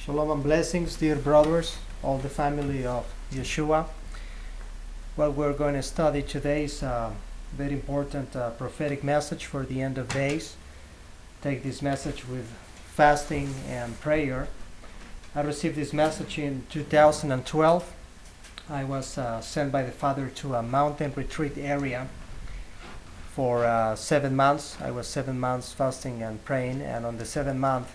Shalom and blessings, dear brothers, all the family of Yeshua. What we're going to study today is a very important prophetic message for the end of days. Take this message with fasting and prayer. I received this message in 2012. I was sent by the Father to a mountain retreat area for 7 months. I was 7 months fasting and praying, and on the 7th month,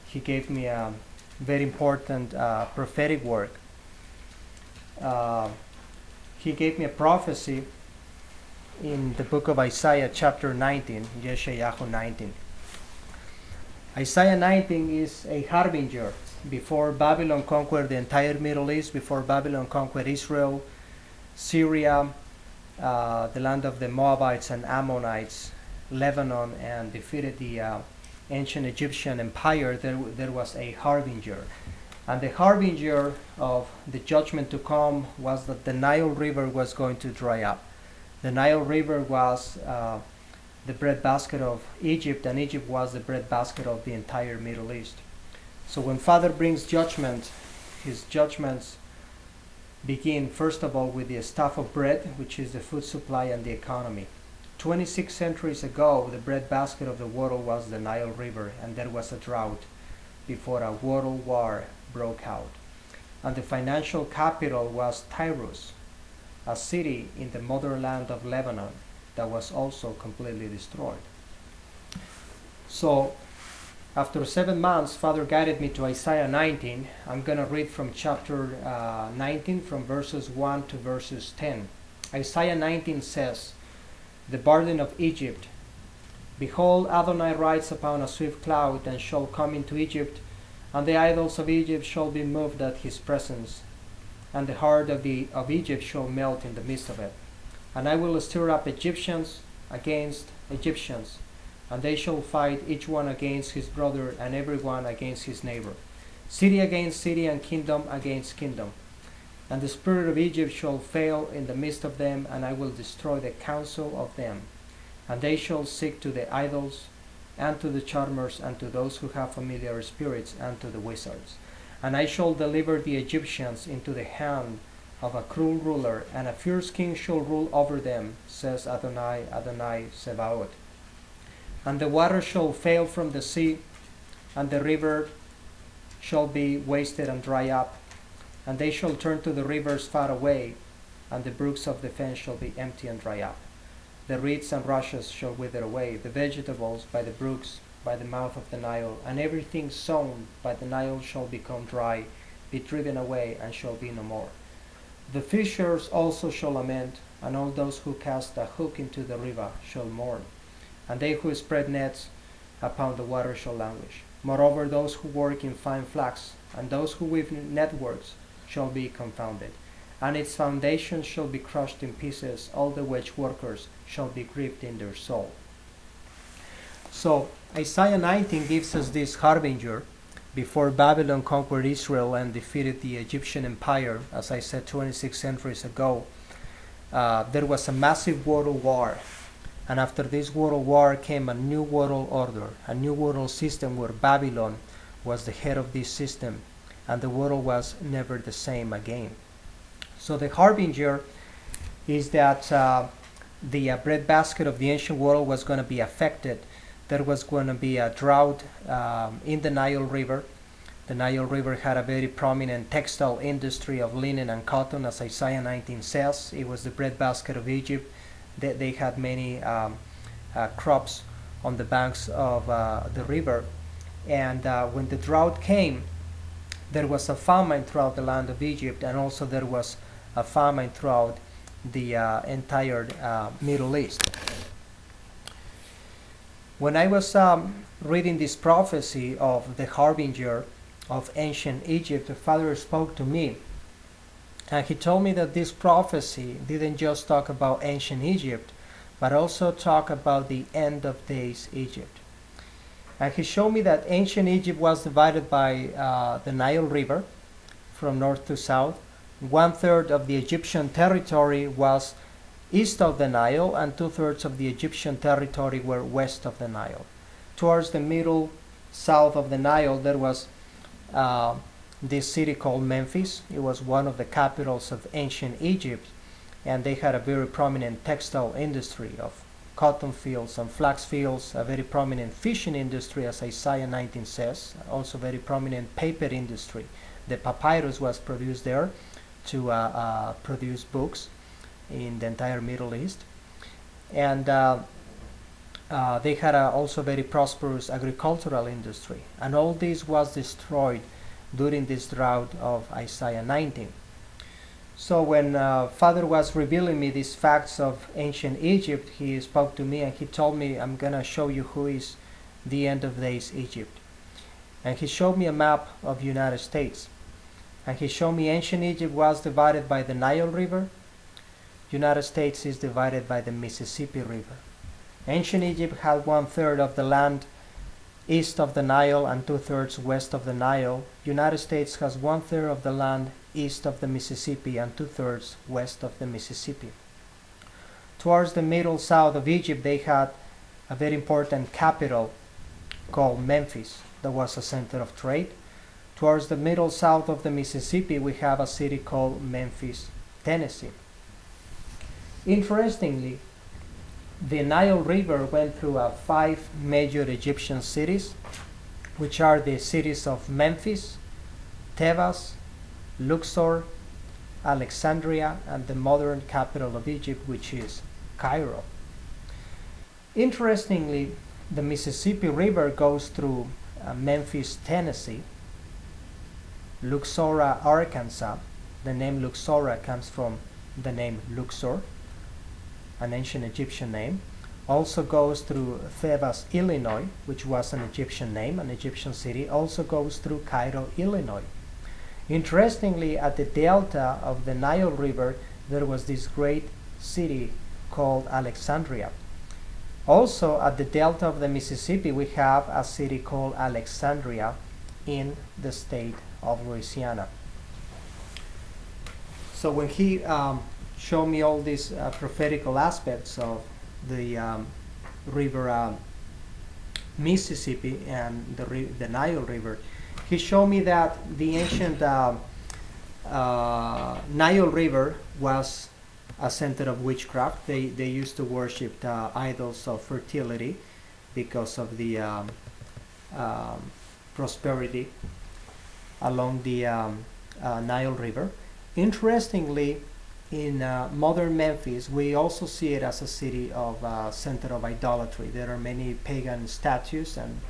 He gave me a very important prophetic work. He gave me a prophecy in the book of Isaiah chapter 19, Yeshayahu 19. Isaiah 19 is a harbinger. Before Babylon conquered the entire Middle East, before Babylon conquered Israel, Syria, the land of the Moabites and Ammonites, Lebanon, and defeated the ancient Egyptian empire, there was a harbinger. And the harbinger of the judgment to come was that the Nile River was going to dry up. The Nile River was the breadbasket of Egypt, and Egypt was the breadbasket of the entire Middle East. So when Father brings judgment, his judgments begin first of all with the staff of bread, which is the food supply and the economy. 26 centuries ago, the breadbasket of the world was the Nile River, and there was a drought before a world war broke out. And the financial capital was Tyrus, a city in the motherland of Lebanon that was also completely destroyed. So, after 7 months, Father guided me to Isaiah 19. I'm going to read from chapter 19, from verses 1 to verses 10. Isaiah 19 says, "The burden of Egypt. Behold, Adonai rides upon a swift cloud, and shall come into Egypt, and the idols of Egypt shall be moved at his presence, and the heart of Egypt shall melt in the midst of it. And I will stir up Egyptians against Egyptians, and they shall fight each one against his brother, and every one against his neighbor, city against city, and kingdom against kingdom. And the spirit of Egypt shall fail in the midst of them, and I will destroy the counsel of them. And they shall seek to the idols, and to the charmers, and to those who have familiar spirits, and to the wizards. And I shall deliver the Egyptians into the hand of a cruel ruler, and a fierce king shall rule over them, says Adonai, Adonai Sebaot. And the water shall fail from the sea, and the river shall be wasted and dry up. And they shall turn to the rivers far away, and the brooks of the fen shall be empty and dry up. The reeds and rushes shall wither away, the vegetables by the brooks, by the mouth of the Nile, and everything sown by the Nile shall become dry, be driven away, and shall be no more. The fishers also shall lament, and all those who cast a hook into the river shall mourn, and they who spread nets upon the water shall languish. Moreover, those who work in fine flax, and those who weave networks, shall be confounded, and its foundation shall be crushed in pieces, all the which workers shall be grieved in their soul." So Isaiah 19 gives us this harbinger. Before Babylon conquered Israel and defeated the Egyptian empire, as I said 26 centuries ago, there was a massive world war. And after this world war came a new world order, a new world system where Babylon was the head of this system, and the world was never the same again. So the harbinger is that the breadbasket of the ancient world was going to be affected. There was going to be a drought in the Nile River. The Nile River had a very prominent textile industry of linen and cotton, as Isaiah 19 says. It was the breadbasket of Egypt. They had many crops on the banks of the river. And when the drought came, there was a famine throughout the land of Egypt, and also there was a famine throughout the entire Middle East. When I was reading this prophecy of the harbinger of ancient Egypt, the Father spoke to me, and he told me that this prophecy didn't just talk about ancient Egypt, but also talk about the end of days Egypt. And he showed me that ancient Egypt was divided by the Nile River from north to south. 1/3 of the Egyptian territory was east of the Nile, and 2/3 of the Egyptian territory were west of the Nile. Towards the middle south of the Nile, there was uh, this city called Memphis. It was one of the capitals of ancient Egypt, and they had a very prominent textile industry of cotton fields and flax fields, a very prominent fishing industry, as Isaiah 19 says, also very prominent paper industry. The papyrus was produced there to produce books in the entire Middle East. And they had also very prosperous agricultural industry. And all this was destroyed during this drought of Isaiah 19. So when Father was revealing me these facts of ancient Egypt, he spoke to me and he told me, I'm going to show you who is the end of days Egypt. And he showed me a map of the United States. And he showed me ancient Egypt was divided by the Nile River. United States is divided by the Mississippi River. Ancient Egypt had 1/3 of the land east of the Nile and 2/3 west of the Nile. United States has 1/3 of the land east of the Mississippi and 2/3 west of the Mississippi. Towards the middle south of Egypt, they had a very important capital called Memphis that was a center of trade. Towards the middle south of the Mississippi, we have a city called Memphis, Tennessee. Interestingly, the Nile River went through 5 major Egyptian cities, which are the cities of Memphis, Thebes, Luxor, Alexandria, and the modern capital of Egypt, which is Cairo. Interestingly, the Mississippi River goes through Memphis, Tennessee, Luxora, Arkansas. The name Luxora comes from the name Luxor, an ancient Egyptian name. Also goes through Thebes, Illinois, which was an Egyptian name, an Egyptian city. Also goes through Cairo, Illinois. Interestingly, at the delta of the Nile River, there was this great city called Alexandria. Also, at the delta of the Mississippi, we have a city called Alexandria in the state of Louisiana. So when he showed me all these prophetical aspects of the river Mississippi and the Nile River, he showed me that the ancient Nile River was a center of witchcraft. They used to worship idols of fertility because of the prosperity along the Nile River. Interestingly, in modern Memphis, we also see it as a city of center of idolatry. There are many pagan statues and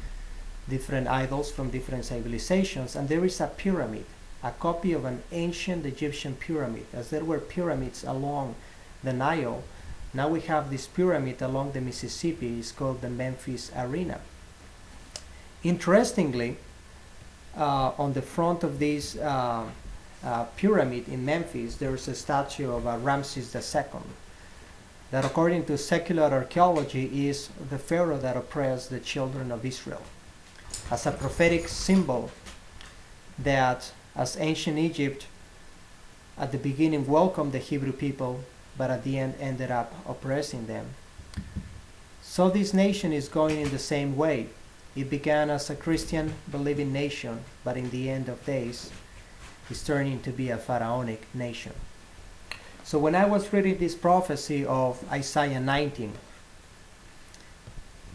different idols from different civilizations, and there is a pyramid, a copy of an ancient Egyptian pyramid. As there were pyramids along the Nile, now we have this pyramid along the Mississippi. It's called the Memphis Arena. Interestingly, on the front of this pyramid in Memphis, there is a statue of Ramses II, that according to secular archaeology is the pharaoh that oppressed the children of Israel, as a prophetic symbol that as ancient Egypt at the beginning welcomed the Hebrew people, but at the end ended up oppressing them. So this nation is going in the same way. It began as a Christian believing nation, but in the end of days is turning to be a pharaonic nation. So when I was reading this prophecy of Isaiah 19,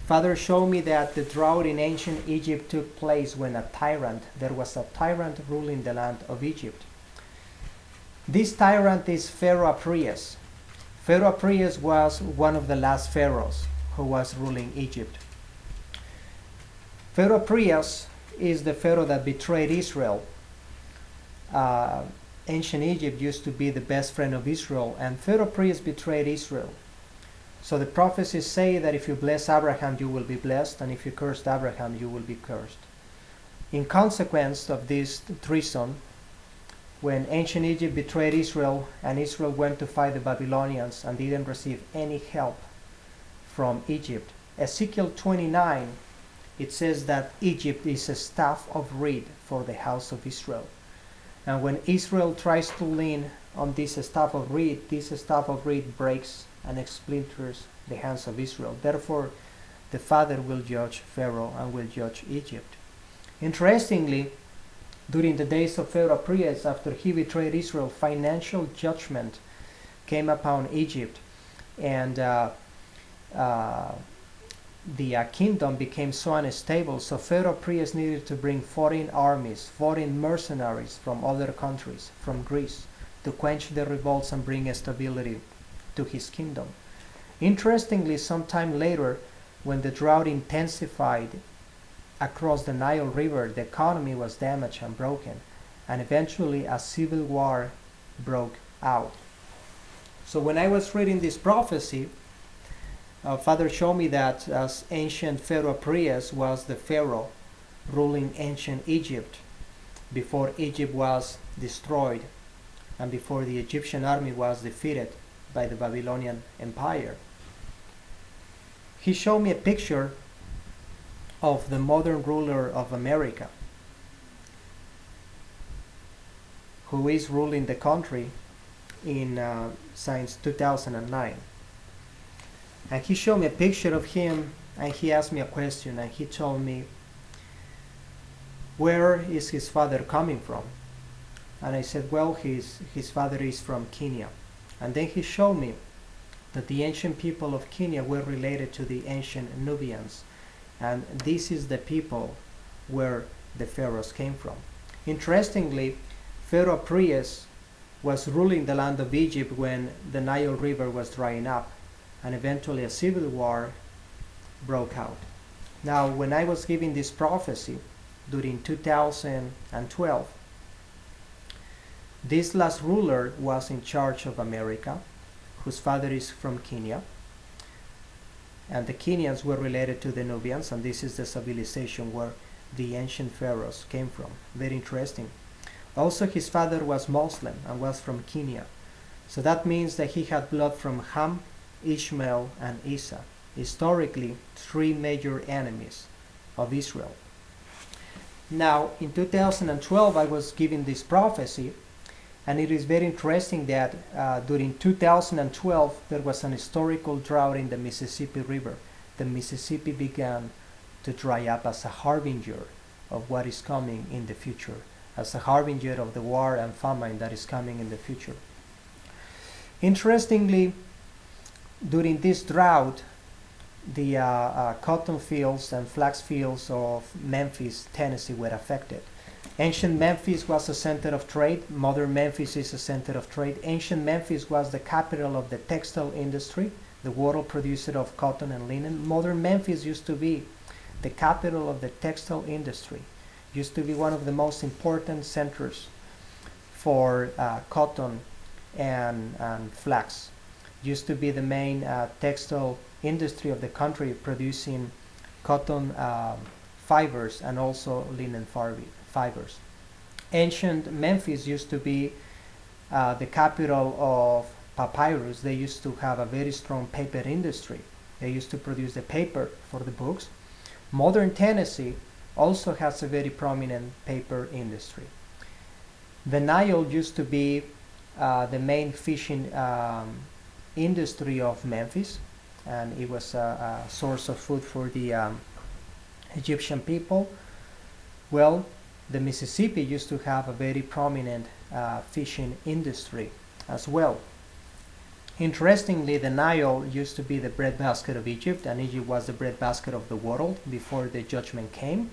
Father showed me that the drought in ancient Egypt took place when there was a tyrant ruling the land of Egypt. This tyrant is Pharaoh Apries. Pharaoh Apries was one of the last pharaohs who was ruling Egypt. Pharaoh Apries is the pharaoh that betrayed Israel. Ancient Egypt used to be the best friend of Israel, and Pharaoh Apries betrayed Israel. So the prophecies say that if you bless Abraham, you will be blessed, and if you curse Abraham, you will be cursed. In consequence of this treason, when ancient Egypt betrayed Israel, and Israel went to fight the Babylonians and didn't receive any help from Egypt, Ezekiel 29, it says that Egypt is a staff of reed for the house of Israel. And when Israel tries to lean on this staff of reed breaks and splinters the hands of Israel. Therefore, the Father will judge Pharaoh and will judge Egypt. Interestingly, During the days of Pharaoh Prius, after he betrayed Israel, financial judgment came upon Egypt, and the kingdom became so unstable. So Pharaoh Prius needed to bring foreign armies, foreign mercenaries from other countries, from Greece, to quench the revolts and bring stability to his kingdom. Interestingly, sometime later, when the drought intensified across the Nile River, the economy was damaged and broken, and eventually a civil war broke out. So when I was reading this prophecy, Father showed me that as ancient Pharaoh Prius was the Pharaoh ruling ancient Egypt before Egypt was destroyed and before the Egyptian army was defeated by the Babylonian Empire. He showed me a picture of the modern ruler of America, who is ruling the country since 2009. And he showed me a picture of him, and he asked me a question, and he told me, where is his father coming from? And I said, well, his father is from Kenya. And then he showed me that the ancient people of Kenya were related to the ancient Nubians. And this is the people where the pharaohs came from. Interestingly, Pharaoh Prius was ruling the land of Egypt when the Nile River was drying up, and eventually a civil war broke out. Now, when I was giving this prophecy during 2012, this last ruler was in charge of America, whose father is from Kenya, and the Kenyans were related to the Nubians, and this is the civilization where the ancient pharaohs came from. Very interesting. Also, his father was Muslim and was from Kenya. So that means that he had blood from Ham, Ishmael, and Esau. Historically, three major enemies of Israel. Now, in 2012, I was given this prophecy, and it is very interesting that during 2012, there was an historical drought in the Mississippi River. The Mississippi began to dry up as a harbinger of what is coming in the future, as a harbinger of the war and famine that is coming in the future. Interestingly, during this drought, the cotton fields and flax fields of Memphis, Tennessee were affected. Ancient Memphis was a center of trade. Modern Memphis is a center of trade. Ancient Memphis was the capital of the textile industry, the world producer of cotton and linen. Modern Memphis used to be the capital of the textile industry, used to be one of the most important centers for cotton and flax. Used to be the main textile industry of the country, producing cotton fibers and also linen fibers. Ancient Memphis used to be the capital of papyrus. They used to have a very strong paper industry. They used to produce the paper for the books. Modern Tennessee also has a very prominent paper industry. The Nile used to be the main fishing industry of Memphis, and it was a source of food for the Egyptian people. Well, the Mississippi used to have a very prominent fishing industry as well. Interestingly, the Nile used to be the breadbasket of Egypt, and Egypt was the breadbasket of the world before the judgment came.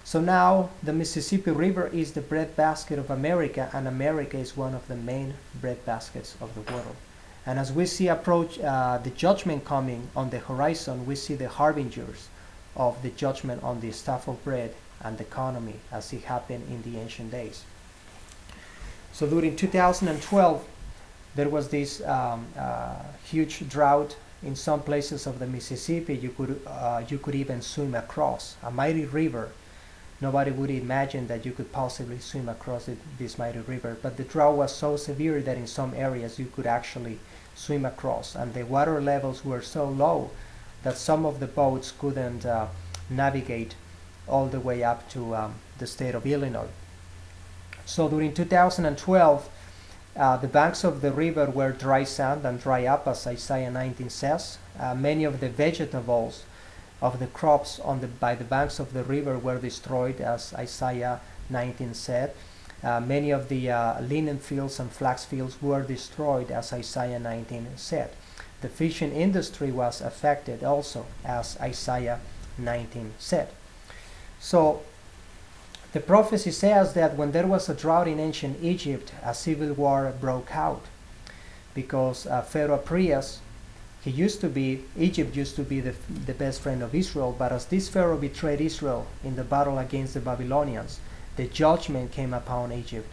So now the Mississippi River is the breadbasket of America, and America is one of the main breadbaskets of the world. And as we see approach the judgment coming on the horizon, we see the harbingers of the judgment on the staff of bread and the economy as it happened in the ancient days. So during 2012, there was this huge drought in some places of the Mississippi. You could even swim across a mighty river. Nobody would imagine that you could possibly swim across this mighty river, but the drought was so severe that in some areas you could actually swim across, and the water levels were so low that some of the boats couldn't navigate all the way up to the state of Illinois. So during 2012, the banks of the river were dry sand and dry up, as Isaiah 19 says. Many of the vegetables of the crops by the banks of the river were destroyed, as Isaiah 19 said. Many of the linen fields and flax fields were destroyed, as Isaiah 19 said. The fishing industry was affected also, as Isaiah 19 said. So the prophecy says that when there was a drought in ancient Egypt, a civil war broke out because Pharaoh Prius, Egypt used to be the best friend of Israel, but as this Pharaoh betrayed Israel in the battle against the Babylonians, the judgment came upon Egypt.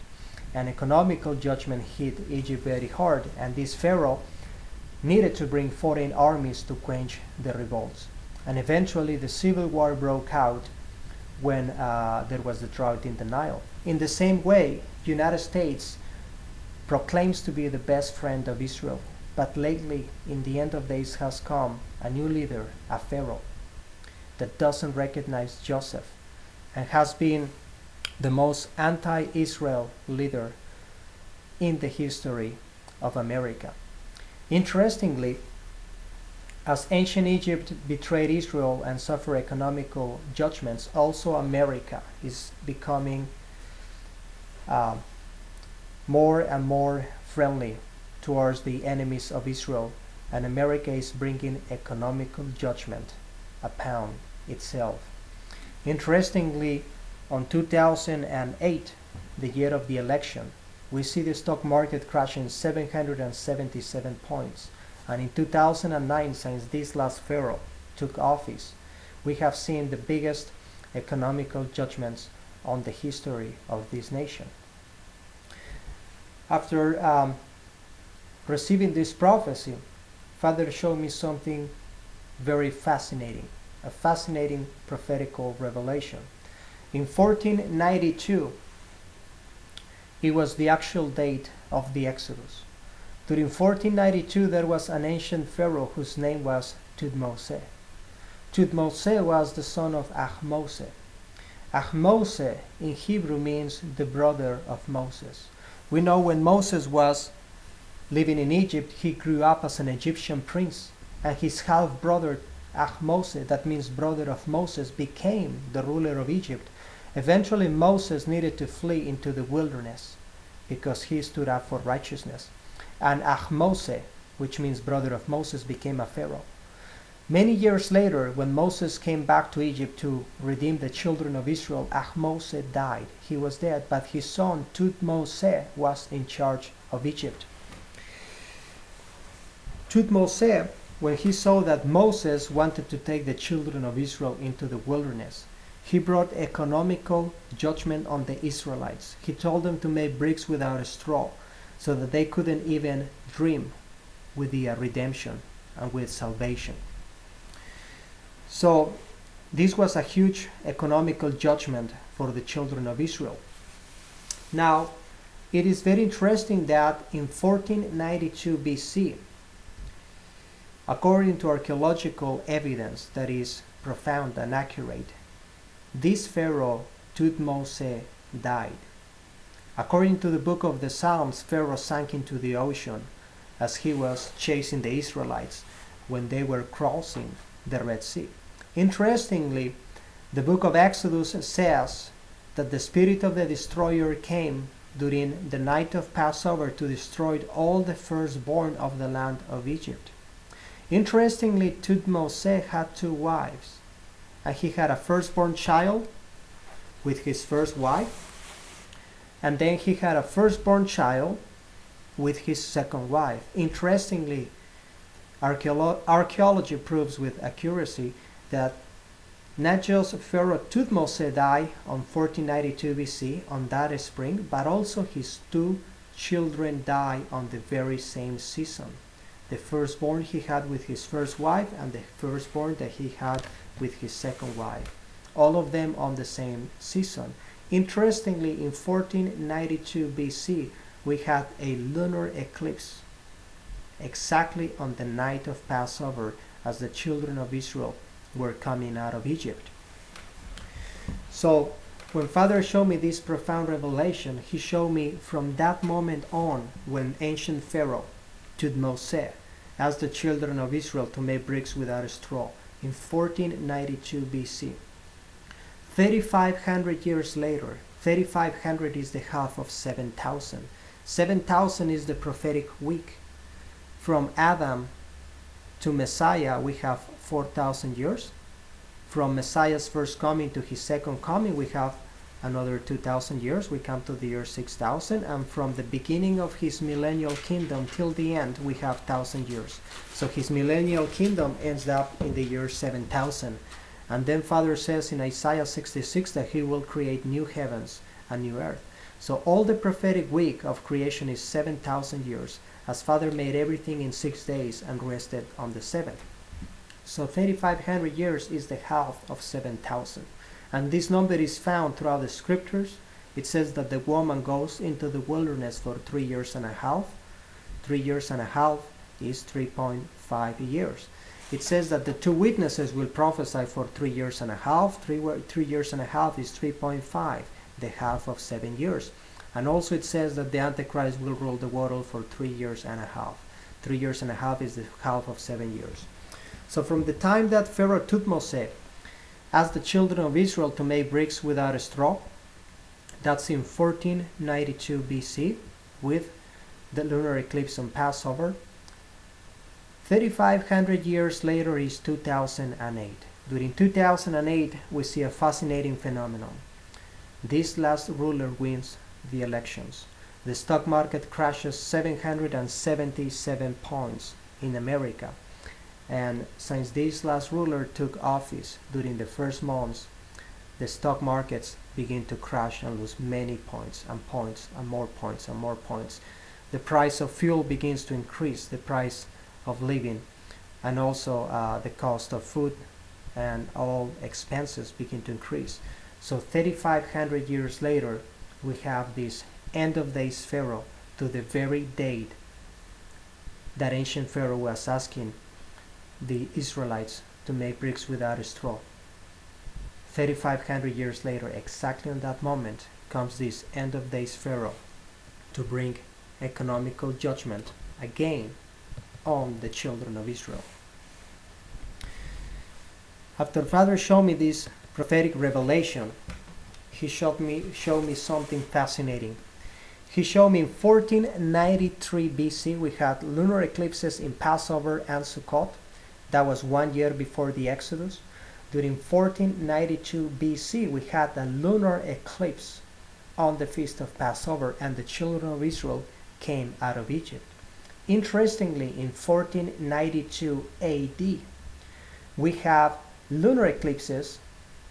An economical judgment hit Egypt very hard, and this Pharaoh needed to bring foreign armies to quench the revolts. And eventually the civil war broke out when there was a drought in the Nile. In the same way, the United States proclaims to be the best friend of Israel, but lately, in the end of days, has come a new leader, a Pharaoh, that doesn't recognize Joseph and has been the most anti-Israel leader in the history of America. Interestingly, as ancient Egypt betrayed Israel and suffered economical judgments, also America is becoming more and more friendly towards the enemies of Israel, and America is bringing economical judgment upon itself. Interestingly, on 2008, the year of the election, we see the stock market crashing 777 points. And in 2009, since this last Pharaoh took office, we have seen the biggest economical judgments on the history of this nation. After receiving this prophecy, Father showed me something very fascinating, a fascinating prophetical revelation. In 1492, it was the actual date of the Exodus. During 1492, there was an ancient pharaoh whose name was Thutmose. Thutmose was the son of Ahmose. Ahmose in Hebrew means the brother of Moses. We know when Moses was living in Egypt, he grew up as an Egyptian prince, and his half-brother Ahmose, that means brother of Moses, became the ruler of Egypt. Eventually, Moses needed to flee into the wilderness because he stood up for righteousness. And Ahmose, which means brother of Moses, became a pharaoh. Many years later, when Moses came back to Egypt to redeem the children of Israel, Ahmose died. He was dead, but his son Thutmose was in charge of Egypt. Thutmose, when he saw that Moses wanted to take the children of Israel into the wilderness, he brought economical judgment on the Israelites. He told them to make bricks without a straw, so that they couldn't even dream with the redemption and with salvation. So this was a huge economical judgment for the children of Israel. Now, it is very interesting that in 1492 BC, according to archaeological evidence that is profound and accurate, this pharaoh, Thutmose, died. According to the book of the Psalms, Pharaoh sank into the ocean as he was chasing the Israelites when they were crossing the Red Sea. Interestingly, the book of Exodus says that the spirit of the destroyer came during the night of Passover to destroy all the firstborn of the land of Egypt. Interestingly, Thutmose had 2 wives, and he had a firstborn child with his first wife, and then he had a firstborn child with his second wife. Interestingly, archaeology proves with accuracy that not just Pharaoh Thutmose died on 1492 BC on that spring, but also his 2 children died on the very same season. The firstborn he had with his first wife, and the firstborn that he had with his second wife. All of them on the same season. Interestingly, in 1492 BC, we had a lunar eclipse exactly on the night of Passover as the children of Israel were coming out of Egypt. So when Father showed me this profound revelation, he showed me from that moment on when ancient Pharaoh Thutmose asked the children of Israel to make bricks without a straw in 1492 BC. 3,500 years later, 3,500 is the half of 7,000. 7,000 is the prophetic week. From Adam to Messiah, we have 4,000 years. From Messiah's first coming to his second coming, we have another 2,000 years. We come to the year 6,000. And from the beginning of his millennial kingdom till the end, we have 1,000 years. So his millennial kingdom ends up in the year 7,000. And then Father says in Isaiah 66 that he will create new heavens and new earth. So all the prophetic week of creation is 7,000 years, as Father made everything in 6 days and rested on the seventh. So 3,500 years is the half of 7,000. And this number is found throughout the scriptures. It says that the woman goes into the wilderness for 3 years and a half. 3 years and a half is 3.5 years. It says that the two witnesses will prophesy for 3 years and a half. 3 years and a half is 3.5, the half of 7 years. And also it says that the Antichrist will rule the world for 3 years and a half. 3 years and a half is the half of 7 years. So from the time that Pharaoh Thutmose asked the children of Israel to make bricks without a straw, that's in 1492 BC, with the lunar eclipse on Passover. 3,500 years later is 2008. During 2008, we see a fascinating phenomenon. This last ruler wins the elections. The stock market crashes 777 points in America. And since this last ruler took office during the first months, the stock markets begin to crash and lose many points and points and more points and more points. The price of fuel begins to increase, the price of living, and also the cost of food and all expenses begin to increase. So 3,500 years later, we have this end of days Pharaoh to the very date that ancient Pharaoh was asking the Israelites to make bricks without a straw. 3,500 years later, exactly on that moment, comes this end of days Pharaoh to bring economical judgment again on the children of Israel. After Father showed me this prophetic revelation, he showed me something fascinating. He showed me in 1493 BC we had lunar eclipses in Passover and Sukkot. That was 1 year before the Exodus. During 1492 BC we had a lunar eclipse on the feast of Passover, and the children of Israel came out of Egypt. Interestingly, in 1492 AD, we have lunar eclipses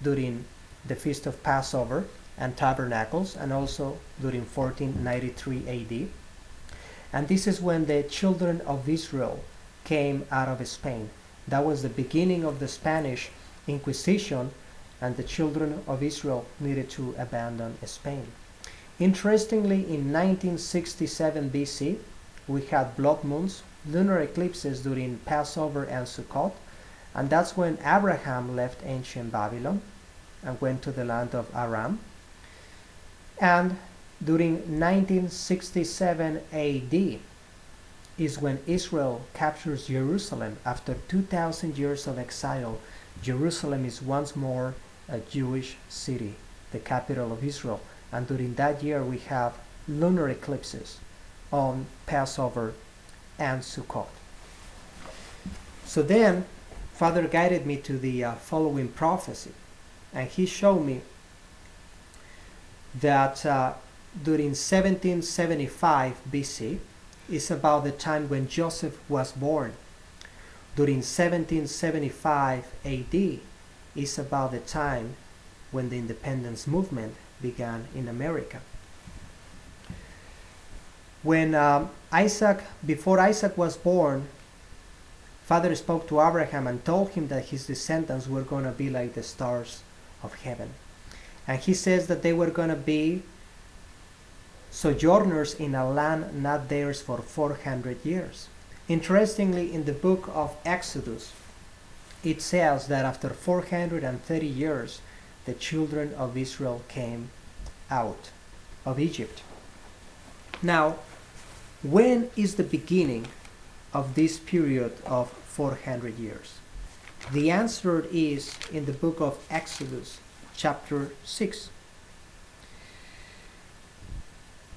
during the Feast of Passover and Tabernacles, and also during 1493 AD. And this is when the children of Israel came out of Spain. That was the beginning of the Spanish Inquisition, and the children of Israel needed to abandon Spain. Interestingly, in 1967 BC, we had blood moons, lunar eclipses during Passover and Sukkot, and that's when Abraham left ancient Babylon and went to the land of Aram. And during 1967 AD is when Israel captures Jerusalem. After 2,000 years of exile, Jerusalem is once more a Jewish city, the capital of Israel. And during that year we have lunar eclipses on Passover and Sukkot. So then Father guided me to the following prophecy, and he showed me that during 1775 BC is about the time when Joseph was born. During 1775 AD is about the time when the independence movement began in America. When before Isaac was born, Father spoke to Abraham and told him that his descendants were going to be like the stars of heaven. And he says that they were going to be sojourners in a land not theirs for 400 years. Interestingly, in the book of Exodus, it says that after 430 years, the children of Israel came out of Egypt. Now, when is the beginning of this period of 400 years? The answer is in the book of Exodus, chapter 6.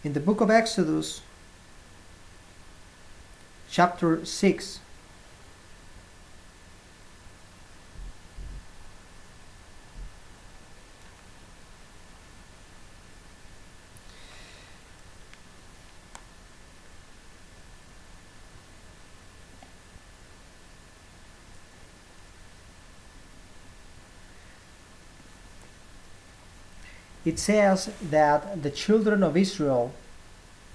In the book of Exodus, chapter 6, it says that the children of Israel,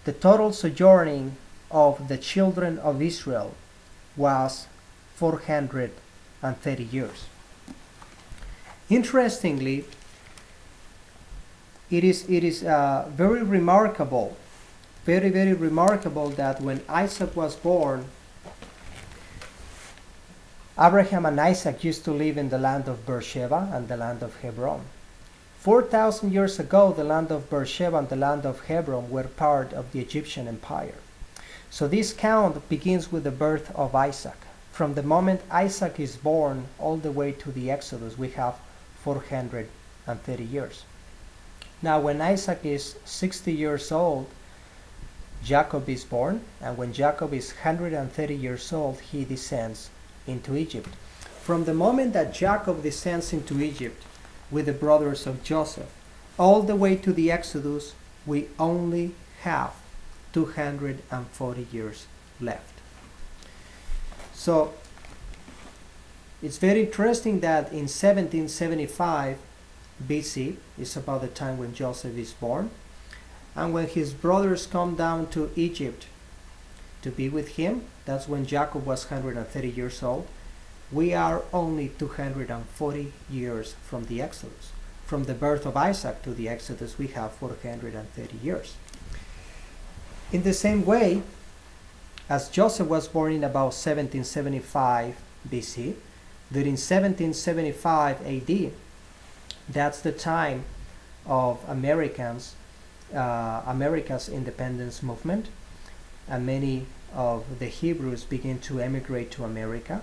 the total sojourning of the children of Israel was 430 years. Interestingly, it is very remarkable, very remarkable that when Isaac was born, Abraham and Isaac used to live in the land of Beersheba and the land of Hebron. 4,000 years ago, the land of Beersheba and the land of Hebron were part of the Egyptian Empire. So this count begins with the birth of Isaac. From the moment Isaac is born all the way to the Exodus, we have 430 years. Now, when Isaac is 60 years old, Jacob is born, and when Jacob is 130 years old, he descends into Egypt. From the moment that Jacob descends into Egypt with the brothers of Joseph, all the way to the Exodus, we only have 240 years left. So it's very interesting that in 1775 BC is about the time when Joseph is born, and when his brothers come down to Egypt to be with him, that's when Jacob was 130 years old. We are only 240 years from the Exodus. From the birth of Isaac to the Exodus, we have 430 years. In the same way, as Joseph was born in about 1775 BC, during 1775 AD, that's the time of America's independence movement, and many of the Hebrews begin to emigrate to America.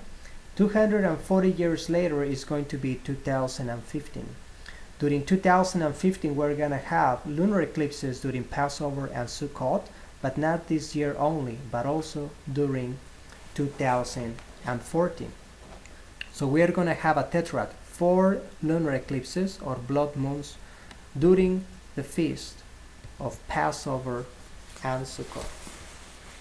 240 years later is going to be 2015. During 2015, we're going to have lunar eclipses during Passover and Sukkot, but not this year only, but also during 2014. So we are going to have a tetrad, 4 lunar eclipses or blood moons during the feast of Passover and Sukkot.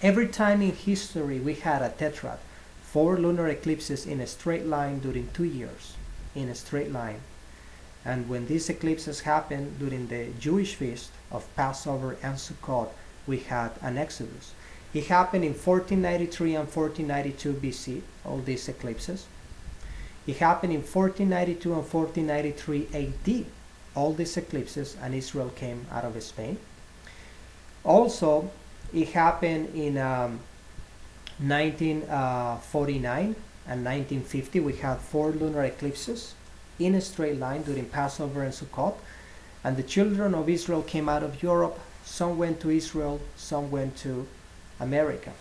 Every time in history we had a tetrad, 4 lunar eclipses in a straight line during 2 years, in a straight line. And when these eclipses happened during the Jewish feast of Passover and Sukkot, we had an exodus. It happened in 1493 and 1492 BC, all these eclipses. It happened in 1492 and 1493 AD, all these eclipses, and Israel came out of Spain. Also, it happened in 1949 and 1950. We had 4 lunar eclipses in a straight line during Passover and Sukkot, and the children of Israel came out of Europe. Some went to Israel, some went to America.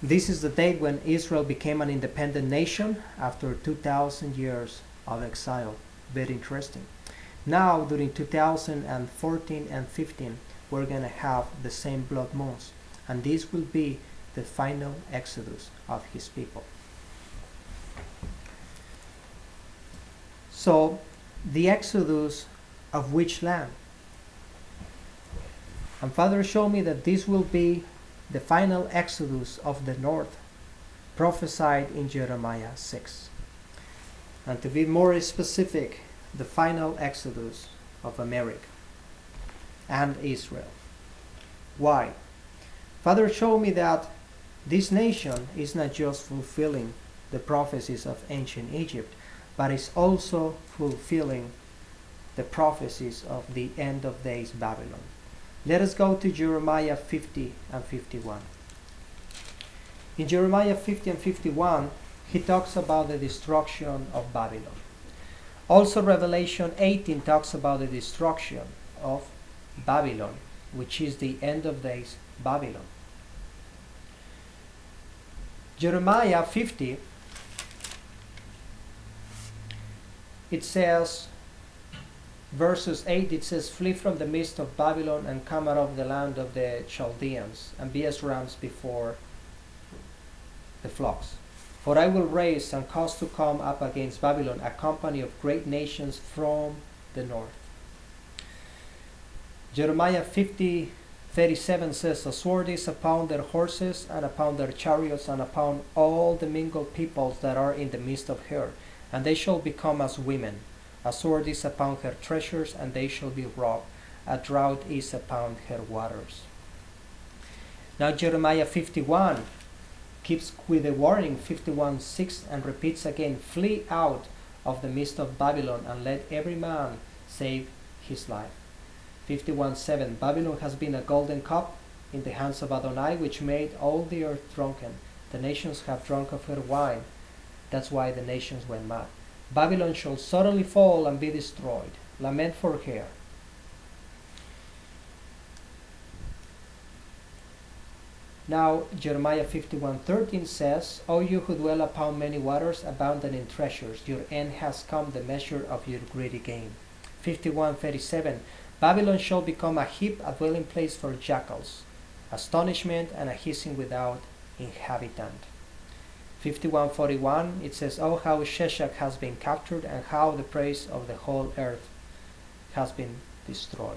This is the date when Israel became an independent nation after 2,000 years of exile. Very interesting. Now, during 2014 and 15, we're going to have the same blood moons, and this will be the final exodus of his people. So, the exodus of which land? And Father showed me that this will be the final exodus of the north, prophesied in Jeremiah 6. And to be more specific, the final exodus of America and Israel. Why? Father showed me that this nation is not just fulfilling the prophecies of ancient Egypt, but is also fulfilling the prophecies of the end of days Babylon. Let us go to Jeremiah 50 and 51. In Jeremiah 50 and 51, he talks about the destruction of Babylon. Also, Revelation 18 talks about the destruction of Babylon, which is the end of days Babylon. Jeremiah 50, it says, verses 8, it says, "Flee from the midst of Babylon and come out of the land of the Chaldeans, and be as rams before the flocks. For I will raise and cause to come up against Babylon a company of great nations from the north." Jeremiah 50:37 says, "A sword is upon their horses, and upon their chariots, and upon all the mingled peoples that are in the midst of her, and they shall become as women. A sword is upon her treasures, and they shall be robbed. A drought is upon her waters." Now Jeremiah 51 keeps with a warning, 51:6, and repeats again, "Flee out of the midst of Babylon, and let every man save his life." 51:7, "Babylon has been a golden cup in the hands of Adonai, which made all the earth drunken. The nations have drunk of her wine. That's why the nations went mad. Babylon shall suddenly fall and be destroyed. Lament for her." Now Jeremiah 51:13 says, "O you who dwell upon many waters, abundant in treasures, your end has come, the measure of your greedy gain." 51:37, "Babylon shall become a heap, a dwelling place for jackals, astonishment and a hissing without inhabitant." 51:41, it says, "Oh, how Sheshach has been captured, and how the praise of the whole earth has been destroyed."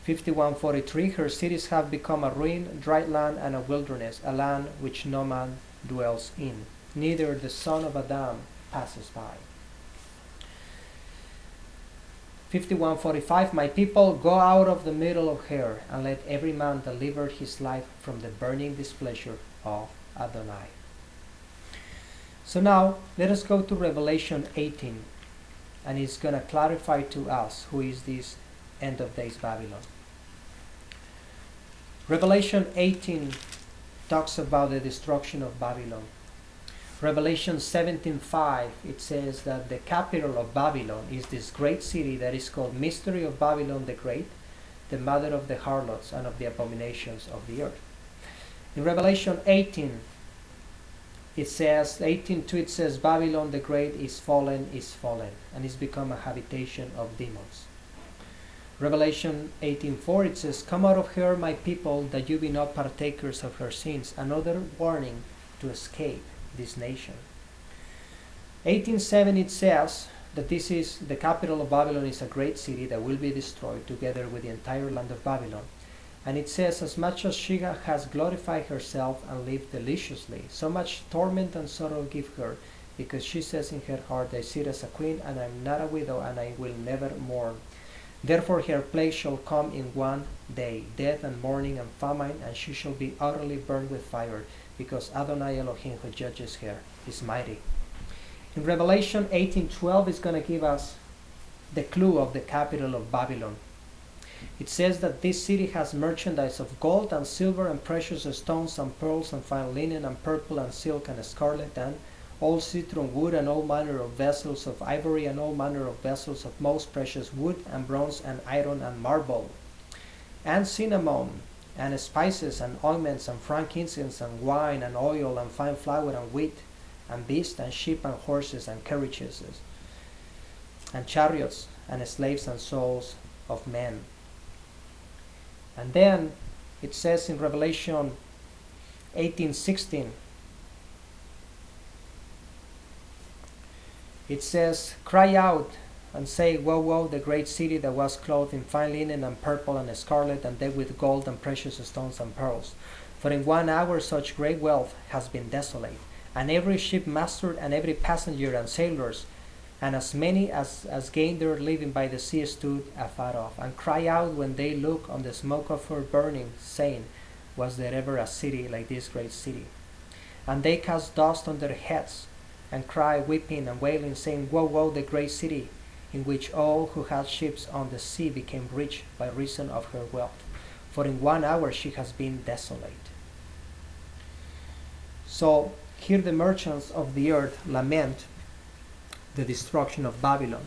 51:43, "Her cities have become a ruin, dry land and a wilderness, a land which no man dwells in, neither the son of Adam passes by." 51:45, "My people, go out of the middle of her, and let every man deliver his life from the burning displeasure of Adonai." So now, let us go to Revelation 18, and it's going to clarify to us who is this end of days Babylon. Revelation 18 talks about the destruction of Babylon. Revelation 17:5, it says that the capital of Babylon is this great city that is called Mystery of Babylon the Great, the mother of the harlots and of the abominations of the earth. In Revelation 18, it says, 18:2, it says, "Babylon the Great is fallen, and is become a habitation of demons." Revelation 18:4, it says, "Come out of her, my people, that you be not partakers of her sins." Another warning to escape this nation. 18:7, it says that this is the capital of Babylon, is a great city that will be destroyed together with the entire land of Babylon. And it says, "As much as she has glorified herself and lived deliciously, so much torment and sorrow give her, because she says in her heart, I sit as a queen, and I am not a widow, and I will never mourn. Therefore her plague shall come in one day, death and mourning and famine, and she shall be utterly burned with fire, because Adonai Elohim, who judges her, is mighty." In Revelation 18:12 is going to give us the clue of the capital of Babylon. It says that this city has merchandise of gold and silver and precious stones and pearls and fine linen and purple and silk and scarlet and all citron wood and all manner of vessels of ivory and all manner of vessels of most precious wood and bronze and iron and marble and cinnamon and spices and ointments and frankincense and wine and oil and fine flour and wheat and beasts and sheep and horses and carriages and chariots and slaves and souls of men. And then it says in Revelation 18:16, it says, "Cry out and say, Woe, woe, the great city that was clothed in fine linen and purple and scarlet and decked with gold and precious stones and pearls. For in 1 hour such great wealth has been desolate, and every shipmaster and every passenger and sailors, and as many as gained their living by the sea stood afar off, and cry out when they look on the smoke of her burning, saying, Was there ever a city like this great city? And they cast dust on their heads, and cry, weeping and wailing, saying, Woe, woe, the great city, in which all who had ships on the sea became rich by reason of her wealth. For in 1 hour she has been desolate." So here the merchants of the earth lament the destruction of Babylon.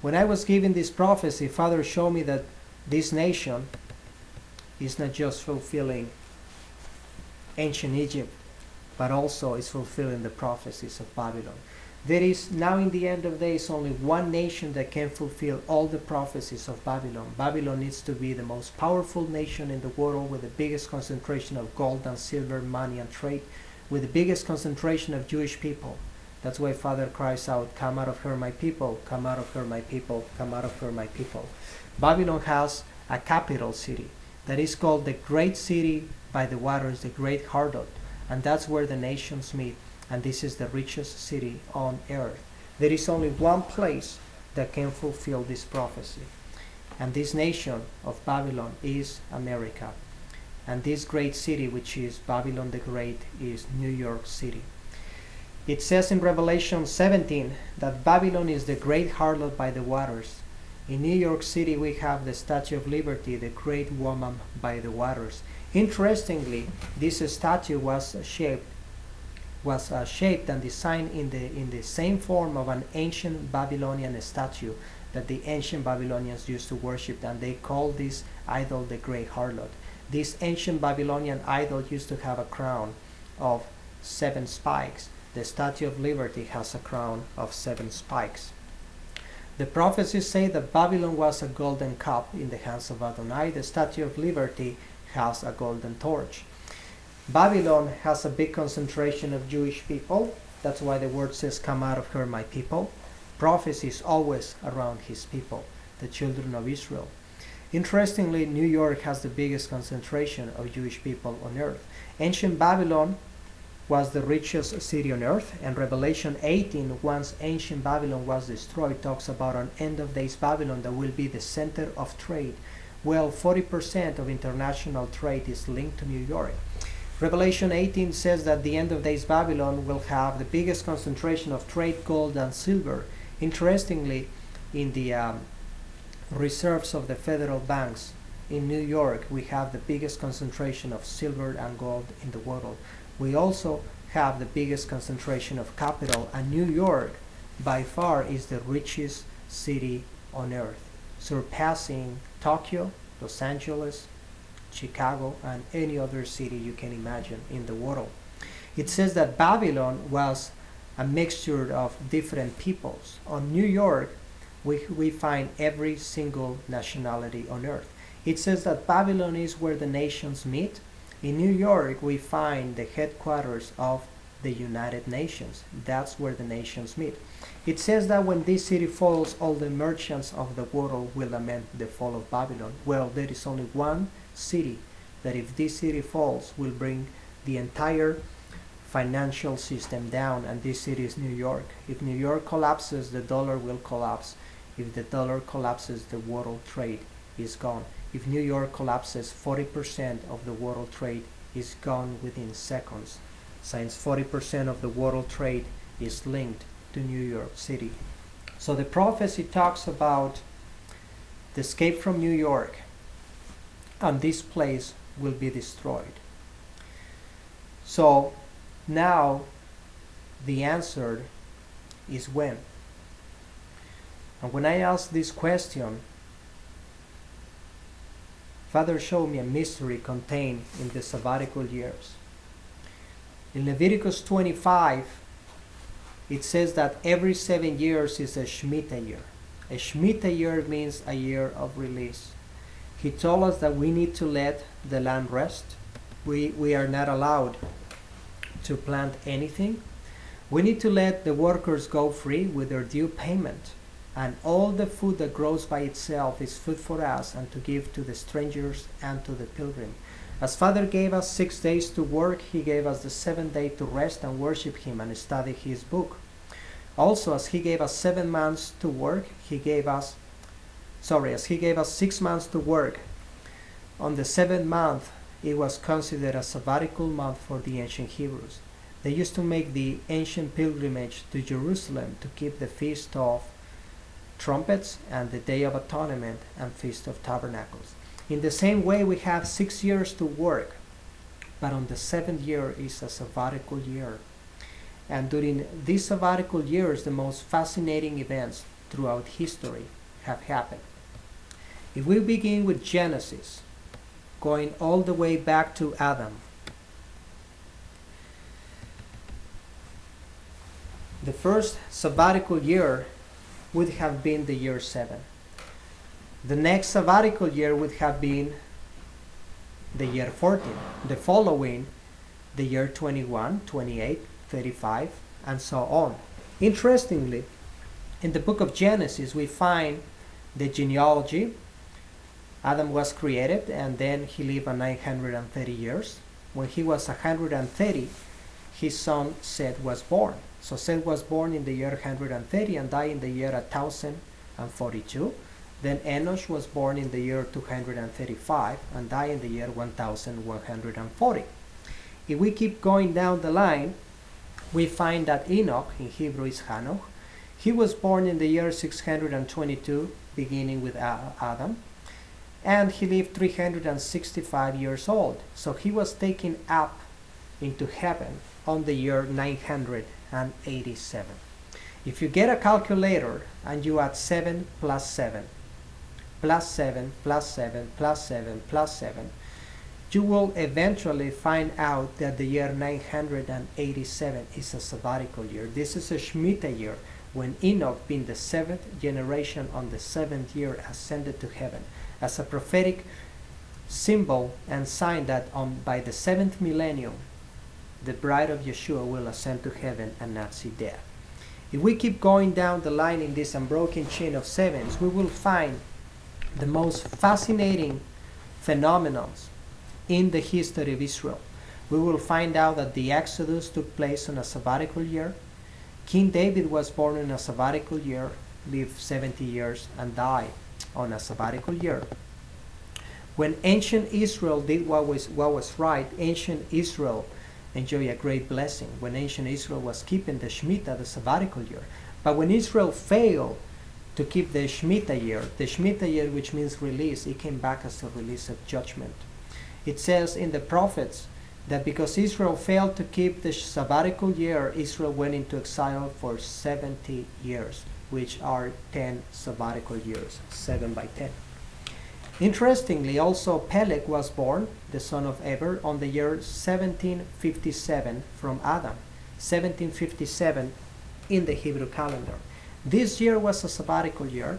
When I was given this prophecy, Father showed me that this nation is not just fulfilling ancient Egypt, but also is fulfilling the prophecies of Babylon. There is now in the end of days only one nation that can fulfill all the prophecies of Babylon. Babylon needs to be the most powerful nation in the world, with the biggest concentration of gold and silver, money and trade, with the biggest concentration of Jewish people. That's why Father cries out, "Come out of her, my people, come out of her, my people, come out of her, my people." Babylon has a capital city that is called the Great City by the Waters, the Great Harlot, and that's where the nations meet, and this is the richest city on earth. There is only one place that can fulfill this prophecy, and this nation of Babylon is America, and this great city, which is Babylon the Great, is New York City. It says in Revelation 17 that Babylon is the great harlot by the waters. In New York City we have the Statue of Liberty, the great woman by the waters. Interestingly, this statue was shaped and designed in the same form of an ancient Babylonian statue that the ancient Babylonians used to worship, and they called this idol the Great Harlot. This ancient Babylonian idol used to have a crown of 7 spikes. The Statue of Liberty has a crown of 7 spikes. The prophecies say that Babylon was a golden cup in the hands of Adonai. The Statue of Liberty has a golden torch. Babylon has a big concentration of Jewish people. That's why the word says, "Come out of her, my people." Prophecy is always around his people, the children of Israel. Interestingly, New York has the biggest concentration of Jewish people on earth. Ancient Babylon was the richest city on earth, and Revelation 18, once ancient Babylon was destroyed, talks about an end of days Babylon that will be the center of trade. Well, 40% of international trade is linked to New York. Revelation 18 says that the end of days Babylon will have the biggest concentration of trade, gold and silver. Interestingly, in the reserves of the federal banks in New York, we have the biggest concentration of silver and gold in the world. We also have the biggest concentration of capital, and New York by far is the richest city on earth, surpassing Tokyo, Los Angeles, Chicago, and any other city you can imagine in the world. It says that Babylon was a mixture of different peoples. On New York, we find every single nationality on earth. It says that Babylon is where the nations meet. In New York, we find the headquarters of the United Nations. That's where the nations meet. It says that when this city falls, all the merchants of the world will lament the fall of Babylon. Well, there is only one city that if this city falls will bring the entire financial system down, and this city is New York. If New York collapses, the dollar will collapse. If the dollar collapses, the world trade is gone. If New York collapses, 40% of the world trade is gone within seconds, since 40% of the world trade is linked to New York City. So the prophecy talks about the escape from New York, and this place will be destroyed. So now the answer is when. And when I asked this question, Father showed me a mystery contained in the sabbatical years. In Leviticus 25, it says that every 7 years is a Shemitah year. A Shemitah year means a year of release. He told us that we need to let the land rest. We are not allowed to plant anything. We need to let the workers go free with their due payment. And all the food that grows by itself is food for us and to give to the strangers and to the pilgrim. As Father gave us 6 days to work, He gave us the 7th day to rest and worship Him and study His book. Also, as He gave us 7 months to work, as He gave us 6 months to work, on the 7th month, it was considered a sabbatical month for the ancient Hebrews. They used to make the ancient pilgrimage to Jerusalem to keep the Feast of Trumpets and the Day of Atonement and Feast of Tabernacles. In the same way, we have 6 years to work, but on the 7th year is a sabbatical year. And during these sabbatical years, the most fascinating events throughout history have happened. If we begin with Genesis, going all the way back to Adam, the first sabbatical year would have been the year 7. The next sabbatical year would have been the year 14. The following, the year 21, 28, 35, and so on. Interestingly, in the book of Genesis, we find the genealogy. Adam was created, and then he lived 930 years. When he was 130, his son Seth was born. So Seth was born in the year 130 and died in the year 1042. Then Enosh was born in the year 235 and died in the year 1140. If we keep going down the line, we find that Enoch, in Hebrew is Hanoch, he was born in the year 622, beginning with Adam, and he lived 365 years old. So he was taken up into heaven on the year 987. If you get a calculator and you add 7 plus 7, plus 7, plus 7, plus 7, plus 7, you will eventually find out that the year 987 is a sabbatical year. This is a Shemitah year, when Enoch, being the 7th generation on the 7th year, ascended to heaven, as a prophetic symbol and sign that by the 7th millennium, the bride of Yeshua will ascend to heaven and not see death. If we keep going down the line in this unbroken chain of sevens, we will find the most fascinating phenomena in the history of Israel. We will find out that the Exodus took place on a sabbatical year. King David was born in a sabbatical year, lived 70 years, and died on a sabbatical year. When ancient Israel did what was right, ancient Israel enjoyed a great blessing. When ancient Israel was keeping the Shemitah, the sabbatical year. But when Israel failed to keep the Shemitah year, which means release, it came back as a release of judgment. It says in the prophets that because Israel failed to keep the sabbatical year, Israel went into exile for 70 years, which are 10 sabbatical years, 7 by 10. Interestingly, also Peleg was born, the son of Eber, on the year 1757 from Adam, 1757 in the Hebrew calendar. This year was a sabbatical year,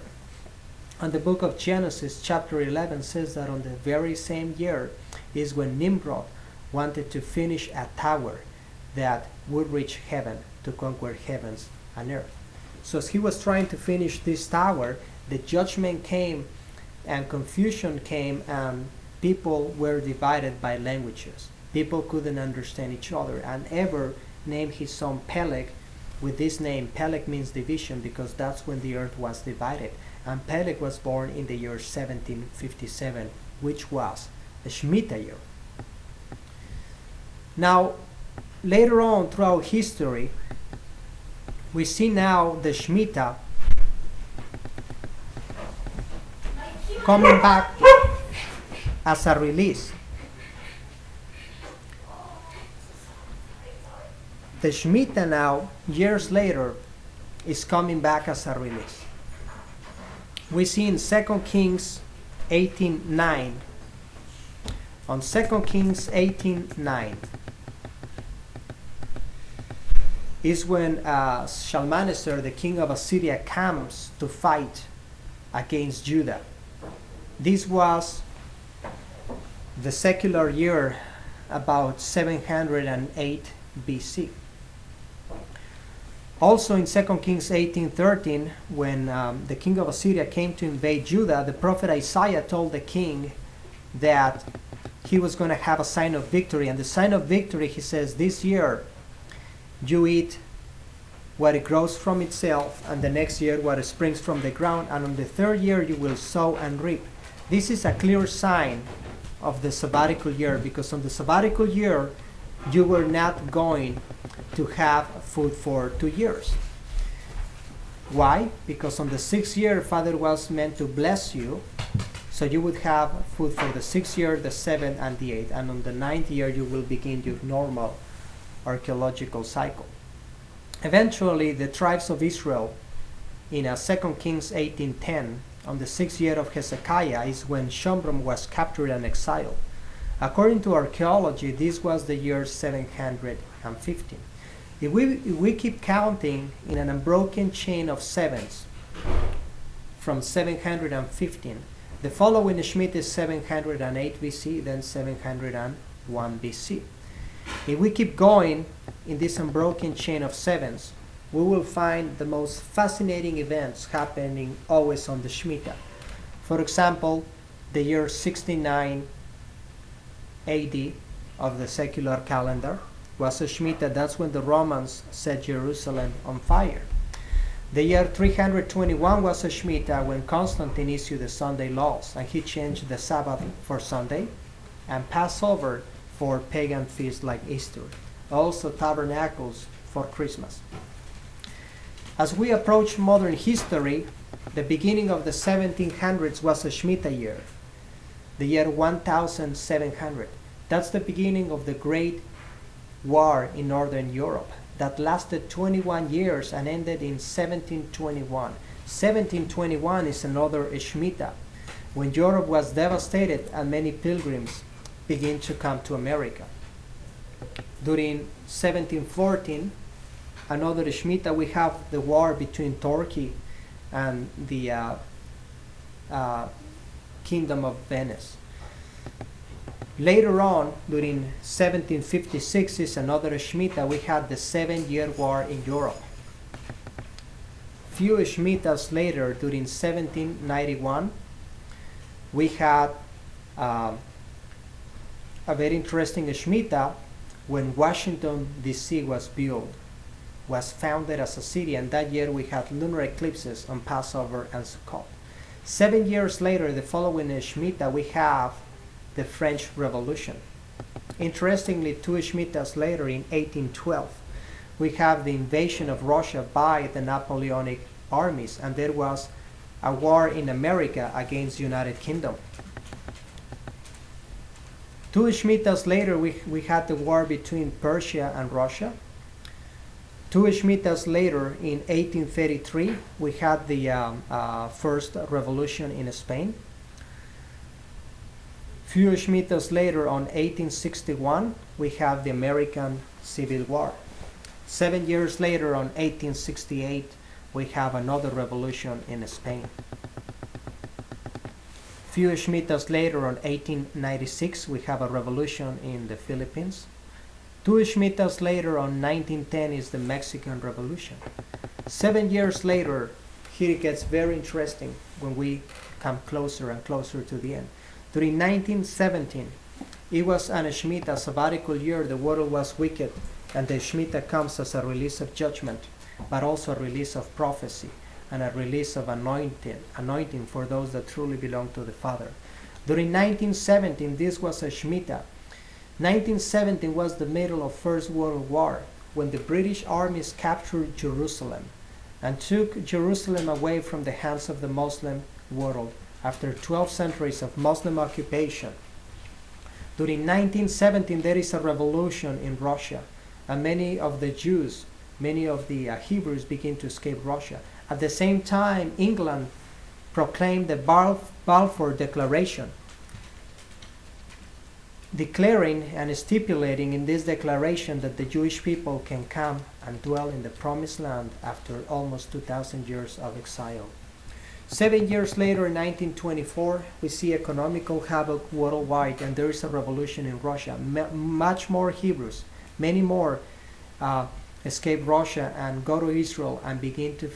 and the book of Genesis chapter 11 says that on the very same year is when Nimrod wanted to finish a tower that would reach heaven to conquer heavens and earth. So as he was trying to finish this tower, the judgment came and confusion came, and people were divided by languages. People couldn't understand each other, and Eber named his son Peleg with this name. Peleg means division, because that's when the earth was divided. And Peleg was born in the year 1757, which was the Shemitah year. Now, later on throughout history, we see now the Shemitah coming back as a release. The Shemitah now, years later, is coming back as a release. We see in 2 Kings 18:9. On 2 Kings 18:9 is when Shalmaneser, the king of Assyria, comes to fight against Judah. This was the secular year about 708 BC. Also in 2 Kings 18:13, when the king of Assyria came to invade Judah, the prophet Isaiah told the king that he was going to have a sign of victory. And the sign of victory, he says, this year you eat what it grows from itself, and the next year what it springs from the ground, and on the third year you will sow and reap. This is a clear sign of the sabbatical year, because on the sabbatical year you were not going to have food for 2 years. Why? Because on the 6th year, Father was meant to bless you, so you would have food for the 6th year, the 7th, and the 8th. And on the 9th year, you will begin your normal archaeological cycle. Eventually, the tribes of Israel, in 2 Kings 18:10, on the 6th year of Hezekiah, is when Shomron was captured and exiled. According to archaeology, this was the year 715. If we keep counting in an unbroken chain of sevens from 715, the following Shemitah is 708 BC, then 701 BC. If we keep going in this unbroken chain of sevens, we will find the most fascinating events happening always on the Shemitah. For example, the year 69 AD of the secular calendar was a Shemitah. That's when the Romans set Jerusalem on fire. The year 321 was a Shemitah when Constantine issued the Sunday laws, and he changed the Sabbath for Sunday and Passover for pagan feasts like Easter, also tabernacles for Christmas. As we approach modern history, the beginning of the 1700s was a Shemitah year, the year 1700. That's the beginning of the Great War in Northern Europe that lasted 21 years and ended in 1721. 1721 is another Shemitah, when Europe was devastated and many pilgrims began to come to America. During 1714, another Shemitah, we have the war between Turkey and the Kingdom of Venice. Later on, during 1756 is another Shemitah, we had the 7-Year War in Europe. Few Shemitahs later, during 1791, we had a very interesting Shemitah when Washington, D.C. was built, was founded as a city, and that year we had lunar eclipses on Passover and Sukkot. 7 years later, the following Shemitah, we have the French Revolution. Interestingly, 2 Shemitahs later, in 1812, we have the invasion of Russia by the Napoleonic armies, and there was a war in America against the United Kingdom. 2 Shemitahs later, we had the war between Persia and Russia. 2 Shemitahs later, in 1833, we had the first revolution in Spain. Few Shemitahs later, on 1861, we have the American Civil War. 7 years later, on 1868, we have another revolution in Spain. Few Shemitahs later, on 1896, we have a revolution in the Philippines. 2 Shemitahs later, on 1910, is the Mexican Revolution. 7 years later, here it gets very interesting when we come closer and closer to the end. During 1917, it was an Shemitah sabbatical year. The world was wicked, and the Shemitah comes as a release of judgment, but also a release of prophecy and a release of anointing for those that truly belong to the Father. During 1917, this was a Shemitah. 1917 was the middle of First World War, when the British armies captured Jerusalem and took Jerusalem away from the hands of the Muslim world after 12 centuries of Muslim occupation. During 1917, there is a revolution in Russia, and many of the Jews, many of the Hebrews begin to escape Russia. At the same time, England proclaimed the Balfour Declaration, declaring and stipulating in this declaration that the Jewish people can come and dwell in the Promised Land after almost 2,000 years of exile. 7 years later, in 1924, we see economical havoc worldwide, and there is a revolution in Russia. Much more Hebrews, many more escape Russia and go to Israel and begin to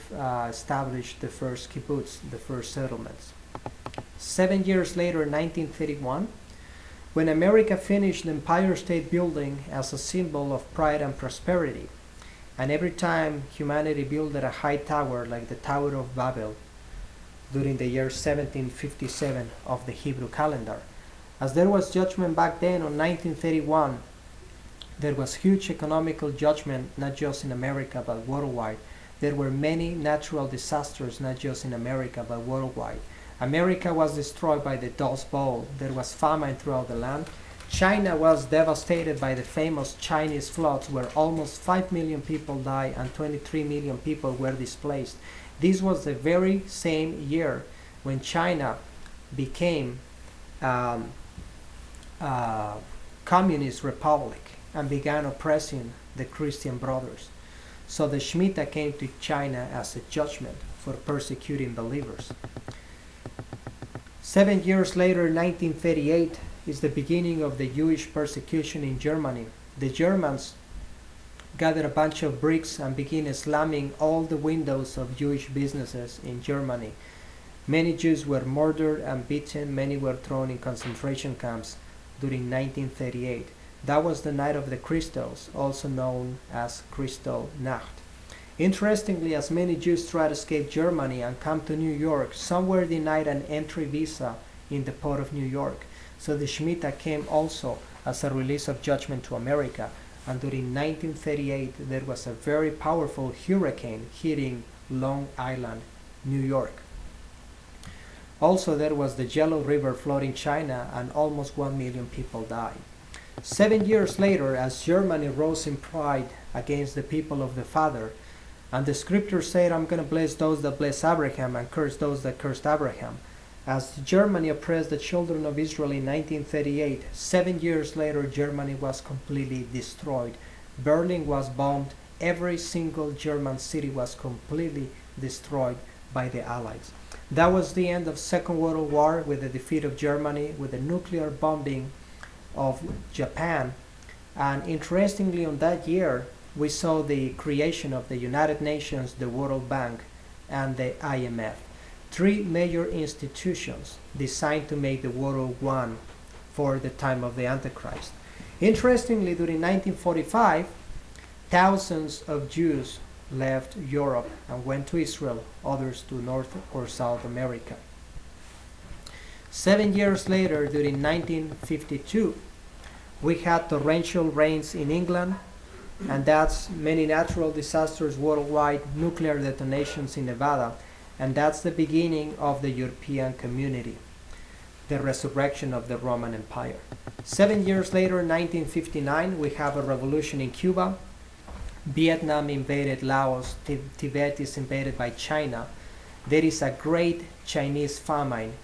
establish the first kibbutz, the first settlements. 7 years later, in 1931, when America finished the Empire State Building as a symbol of pride and prosperity, and every time humanity built a high tower like the Tower of Babel, during the year 1757 of the Hebrew calendar. As there was judgment back then on 1931, there was huge economical judgment, not just in America, but worldwide. There were many natural disasters, not just in America, but worldwide. America was destroyed by the Dust Bowl. There was famine throughout the land. China was devastated by the famous Chinese floods, where almost 5 million people died and 23 million people were displaced. This was the very same year when China became a communist republic and began oppressing the Christian brothers. So the Shemitah came to China as a judgment for persecuting believers. 7 years later, 1938, is the beginning of the Jewish persecution in Germany. The Germans gathered a bunch of bricks and began slamming all the windows of Jewish businesses in Germany. Many Jews were murdered and beaten. Many were thrown in concentration camps during 1938. That was the Night of the Crystals, also known as Kristallnacht. Interestingly, as many Jews tried to escape Germany and come to New York, some were denied an entry visa in the port of New York. So the Shemitah came also as a release of judgment to America. And during 1938, there was a very powerful hurricane hitting Long Island, New York. Also, there was the Yellow River flooding China, and almost 1 million people died. 7 years later, as Germany rose in pride against the people of the Father, and the scripture said, I'm going to bless those that bless Abraham and curse those that cursed Abraham. As Germany oppressed the children of Israel in 1938, 7 years later, Germany was completely destroyed. Berlin was bombed. Every single German city was completely destroyed by the Allies. That was the end of Second World War, with the defeat of Germany, with the nuclear bombing of Japan. And interestingly, on that year, we saw the creation of the United Nations, the World Bank, and the IMF. Three major institutions designed to make the world one for the time of the Antichrist. Interestingly, during 1945, thousands of Jews left Europe and went to Israel, others to North or South America. 7 years later, during 1952, we had torrential rains in England, and that's many natural disasters worldwide, nuclear detonations in Nevada, and that's the beginning of the European community, the resurrection of the Roman Empire. 7 years later, 1959, we have a revolution in Cuba. Vietnam invaded Laos. Tibet is invaded by China. There is a great Chinese famine,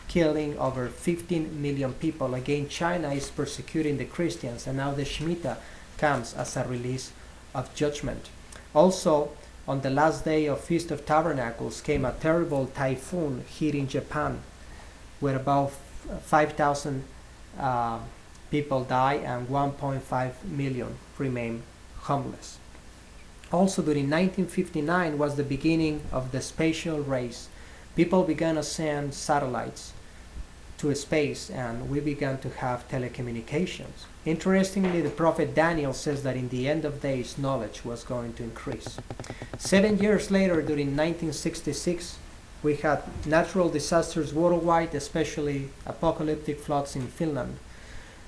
killing over 15 million people. Again, China is persecuting the Christians, and now the Shemitah comes as a release of judgment. Also, on the last day of Feast of Tabernacles came a terrible typhoon hitting Japan, where about 5,000 people died and 1.5 million remained homeless. Also, during 1959 was the beginning of the spatial race. People began to send satellites to space, and we began to have telecommunications. Interestingly, the prophet Daniel says that in the end of days, knowledge was going to increase. 7 years later, during 1966, we had natural disasters worldwide, especially apocalyptic floods in Finland.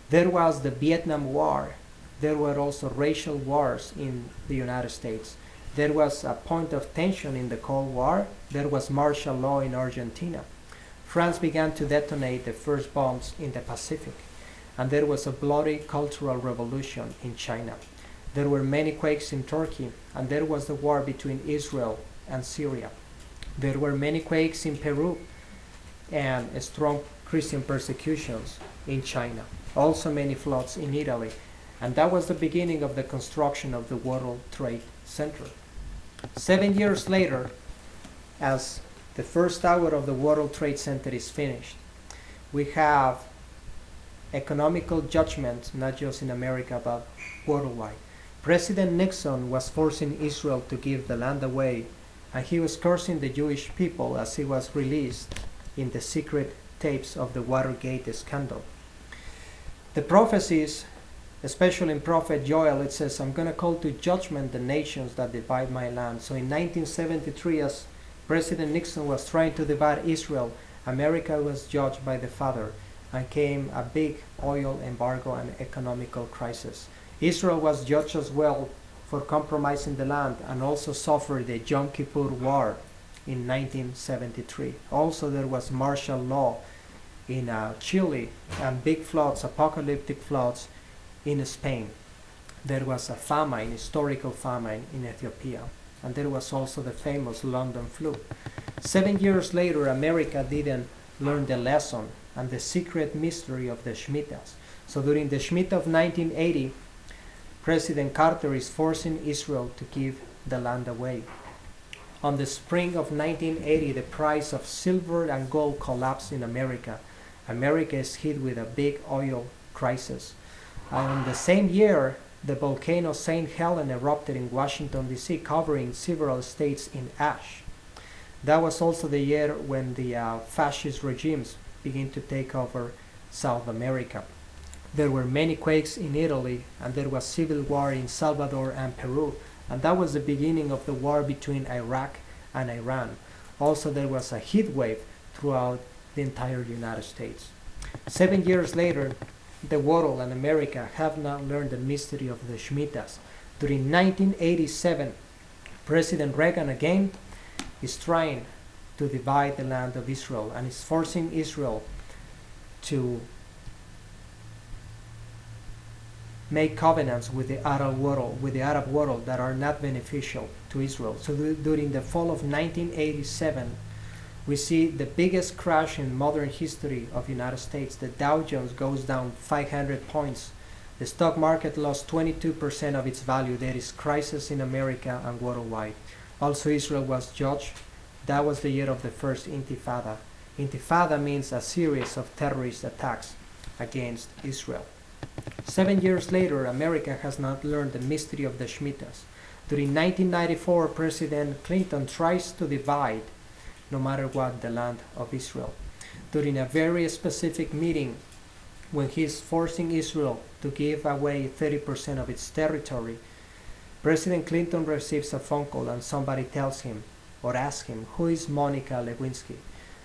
There was the Vietnam War. There were also racial wars in the United States. There was a point of tension in the Cold War. There was martial law in Argentina. France began to detonate the first bombs in the Pacific. And there was a bloody cultural revolution in China. There were many quakes in Turkey, and there was the war between Israel and Syria. There were many quakes in Peru and strong Christian persecutions in China. Also many floods in Italy. And that was the beginning of the construction of the World Trade Center. 7 years later, as the first tower of the World Trade Center is finished, we have economical judgment, not just in America, but worldwide. President Nixon was forcing Israel to give the land away, and he was cursing the Jewish people as he was released in the secret tapes of the Watergate scandal. The prophecies, especially in Prophet Joel, it says, I'm going to call to judgment the nations that divide my land. So in 1973, as President Nixon was trying to divide Israel, America was judged by the Father, and came a big oil embargo and economical crisis. Israel was judged as well for compromising the land, and also suffered the Yom Kippur War in 1973. Also, there was martial law in Chile, and big floods, apocalyptic floods in Spain. There was a famine, historical famine in Ethiopia, and there was also the famous London flu. 7 years later, America didn't learn the lesson and the secret mystery of the Shemitahs. So during the Shemitah of 1980, President Carter is forcing Israel to give the land away. On the spring of 1980, the price of silver and gold collapsed in America. America is hit with a big oil crisis. And in the same year, the volcano St. Helens erupted in Washington, D.C., covering several states in ash. That was also the year when the fascist regimes began to take over South America. There were many quakes in Italy, and there was civil war in Salvador and Peru, and that was the beginning of the war between Iraq and Iran. Also, there was a heat wave throughout the entire United States. 7 years later, the world and America have not learned the mystery of the Shemitahs. During 1987, President Reagan again is trying to divide the land of Israel and is forcing Israel to make covenants with the Arab world that are not beneficial to Israel. So during the fall of 1987, we see the biggest crash in modern history of the United States. The Dow Jones goes down 500 points. The stock market lost 22% of its value. There is crisis in America and worldwide. Also, Israel was judged. That was the year of the first Intifada. Intifada means a series of terrorist attacks against Israel. 7 years later, America has not learned the mystery of the Shemitahs. During 1994, President Clinton tries to divide, no matter what, the land of Israel. During a very specific meeting, when he is forcing Israel to give away 30% of its territory, President Clinton receives a phone call and somebody tells him or asks him, who is Monica Lewinsky?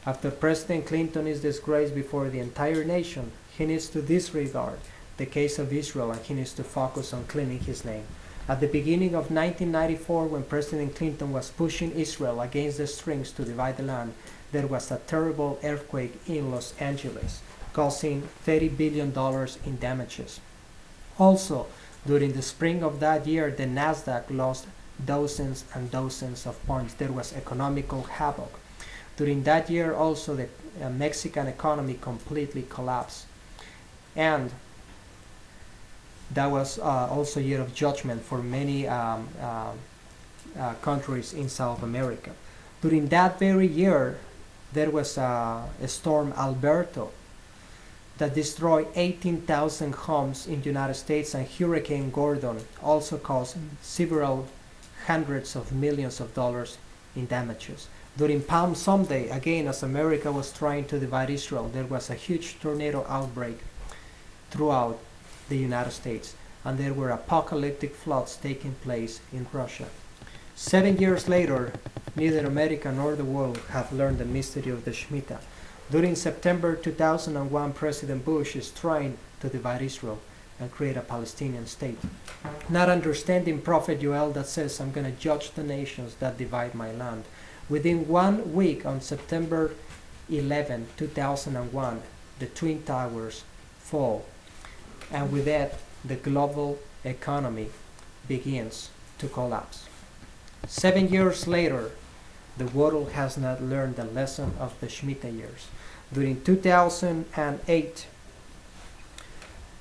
After President Clinton is disgraced before the entire nation, he needs to disregard the case of Israel and he needs to focus on cleaning his name. At the beginning of 1994, when President Clinton was pushing Israel against the strings to divide the land, there was a terrible earthquake in Los Angeles, causing $30 billion in damages. Also, during the spring of that year, the Nasdaq lost dozens and dozens of points. There was economical havoc. During that year, also, the Mexican economy completely collapsed. And that was also a year of judgment for many countries in South America. During that very year, there was a storm Alberto that destroyed 18,000 homes in the United States, and Hurricane Gordon also caused several hundreds of millions of dollars in damages. During Palm Sunday, again, as America was trying to divide Israel, there was a huge tornado outbreak throughout the United States, and there were apocalyptic floods taking place in Russia. 7 years later, neither America nor the world have learned the mystery of the Shemitah. During September 2001, President Bush is trying to divide Israel and create a Palestinian state, not understanding Prophet Joel that says, I'm going to judge the nations that divide my land. Within 1 week, on September 11, 2001, the Twin Towers fall. And with that, the global economy begins to collapse. 7 years later, the world has not learned the lesson of the Shemitah years. During 2008,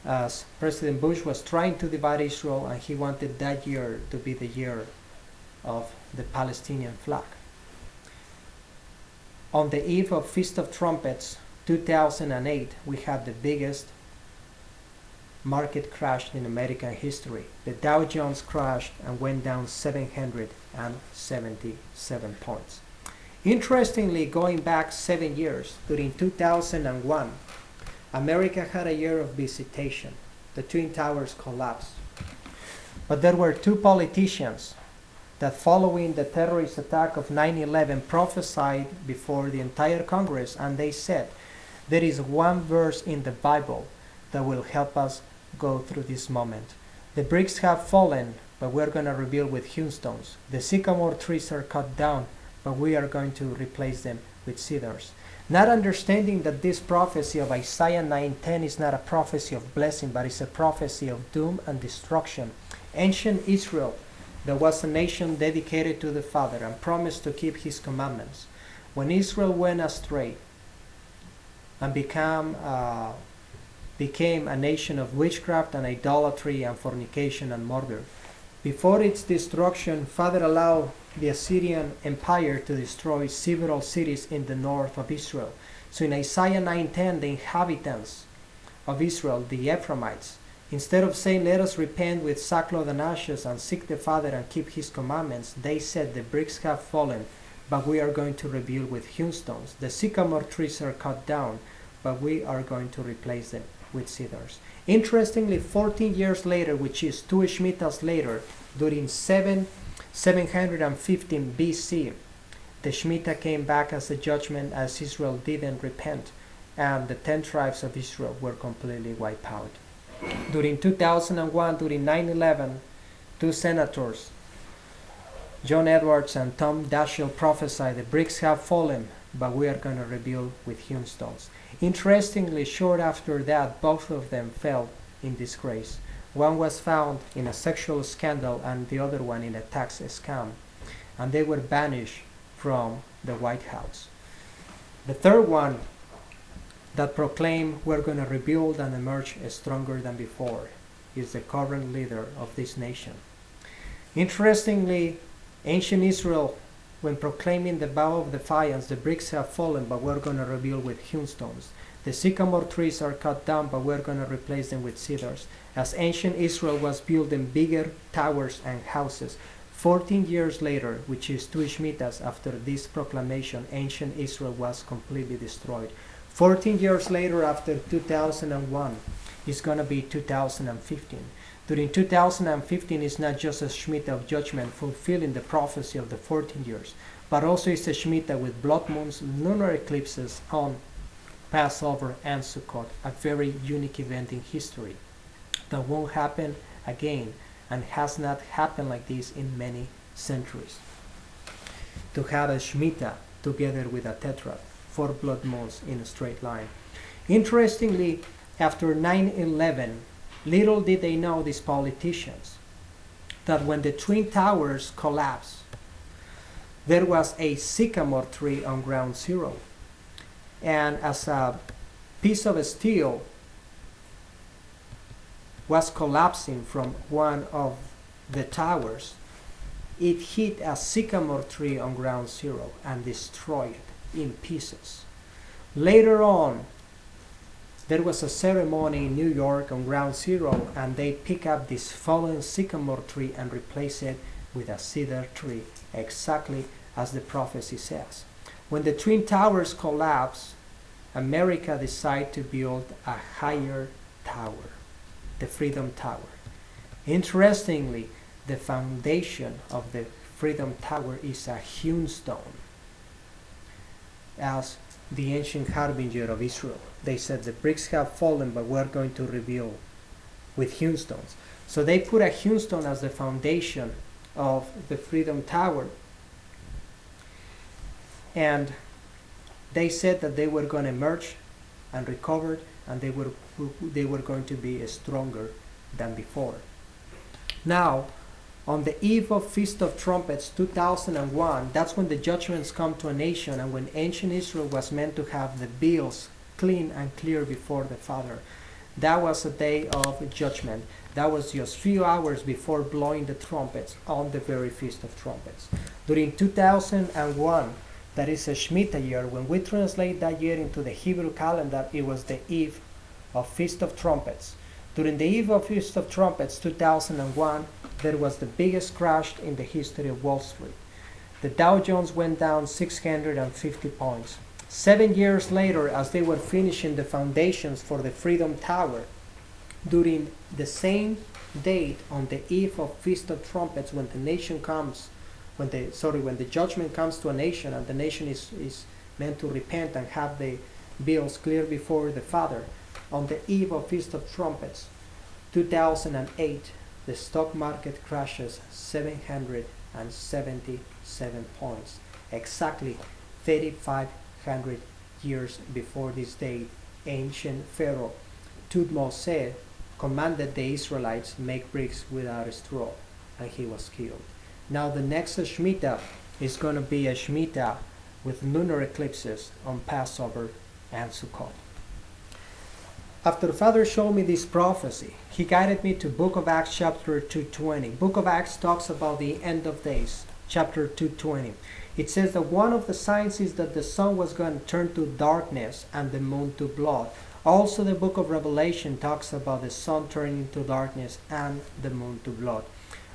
as President Bush was trying to divide Israel, and he wanted that year to be the year of the Palestinian flag. On the eve of Feast of Trumpets, 2008, we had the biggest market crash in American history. The Dow Jones crashed and went down 777 points. Interestingly, going back 7 years, during 2001, America had a year of visitation. The Twin Towers collapsed. But there were two politicians that, following the terrorist attack of 9/11, prophesied before the entire Congress, and they said, there is one verse in the Bible that will help us go through this moment. The bricks have fallen, but we're going to rebuild with hewn stones. The sycamore trees are cut down, but we are going to replace them with cedars. Not understanding that this prophecy of Isaiah 9:10 is not a prophecy of blessing, but it's a prophecy of doom and destruction. Ancient Israel, there was a nation dedicated to the Father and promised to keep his commandments. When Israel went astray and became a nation of witchcraft and idolatry and fornication and murder, Before its destruction, Father allowed the Assyrian Empire to destroy several cities in the north of Israel. So in Isaiah 9:10, the inhabitants of Israel, the Ephraimites, instead of saying, "Let us repent with sackcloth and ashes and seek the Father and keep his commandments," they said, "The bricks have fallen, but we are going to rebuild with hewn stones. The sycamore trees are cut down, but we are going to replace them with cedars." Interestingly, 14 years later, which is 2 Shemitahs later, during 715 BC, the Shemitah came back as a judgment as Israel didn't repent, and the 10 tribes of Israel were completely wiped out. During 2001, during 9/11, two senators, John Edwards and Tom Daschle, prophesied, "The bricks have fallen, but we are going to rebuild with hewn stones." Interestingly, short after that, both of them fell in disgrace. One was found in a sexual scandal and the other one in a tax scam, and they were banished from the White House. The third one that proclaimed, "We're going to rebuild and emerge stronger than before," is the current leader of this nation. Interestingly, ancient Israel, when proclaiming the vow of defiance, "The bricks have fallen, but we're going to rebuild with hewn stones. The sycamore trees are cut down, but we're going to replace them with cedars." As ancient Israel was building bigger towers and houses, 14 years later, which is 2 Shemitahs after this proclamation, ancient Israel was completely destroyed. 14 years later, after 2001, is going to be 2015. During 2015 is not just a Shemitah of judgment fulfilling the prophecy of the 14 years, but also it's a Shemitah with blood moons, lunar eclipses on Passover and Sukkot, a very unique event in history that won't happen again and has not happened like this in many centuries. To have a Shemitah together with a tetrad, 4 blood moons in a straight line. Interestingly, after 9/11, little did they know, these politicians, that when the Twin Towers collapsed, there was a sycamore tree on ground zero. And as a piece of steel was collapsing from one of the towers, it hit a sycamore tree on ground zero and destroyed it in pieces. Later on, there was a ceremony in New York on ground zero, and they pick up this fallen sycamore tree and replace it with a cedar tree, exactly as the prophecy says. When the Twin Towers collapsed, America decided to build a higher tower, the Freedom Tower. Interestingly, the foundation of the Freedom Tower is a hewn stone, as the ancient Harbinger of Israel. They said, "The bricks have fallen, but we're going to rebuild with hewn stones." So they put a hewn stone as the foundation of the Freedom Tower, and they said that they were going to emerge and recover, and they were going to be stronger than before. Now, on the eve of Feast of Trumpets 2001, that's when the judgments come to a nation, and when ancient Israel was meant to have the bills clean and clear before the Father. That was a day of judgment. That was just few hours before blowing the trumpets on the very Feast of Trumpets. During 2001, that is a Shemitah year, when we translate that year into the Hebrew calendar, it was the eve of Feast of Trumpets. During the eve of Feast of Trumpets 2001, there was the biggest crash in the history of Wall Street. The Dow Jones went down 650 points. 7 years later, as they were finishing the foundations for the Freedom Tower, during the same date, on the eve of Feast of Trumpets, when the nation comes, when the judgment comes to a nation, and the nation is meant to repent and have the bills clear before the Father, on the eve of Feast of Trumpets 2008, the stock market crashes 777 points, exactly 3,500 years before this date. Ancient Pharaoh Thutmose commanded the Israelites make bricks without straw, and he was killed. Now the next Shemitah is going to be a Shemitah with lunar eclipses on Passover and Sukkot. After Father showed me this prophecy, he guided me to Book of Acts chapter 220. Book of Acts talks about the end of days, chapter 220. It says that one of the signs is that the sun was going to turn to darkness and the moon to blood. Also the book of Revelation talks about the sun turning to darkness and the moon to blood.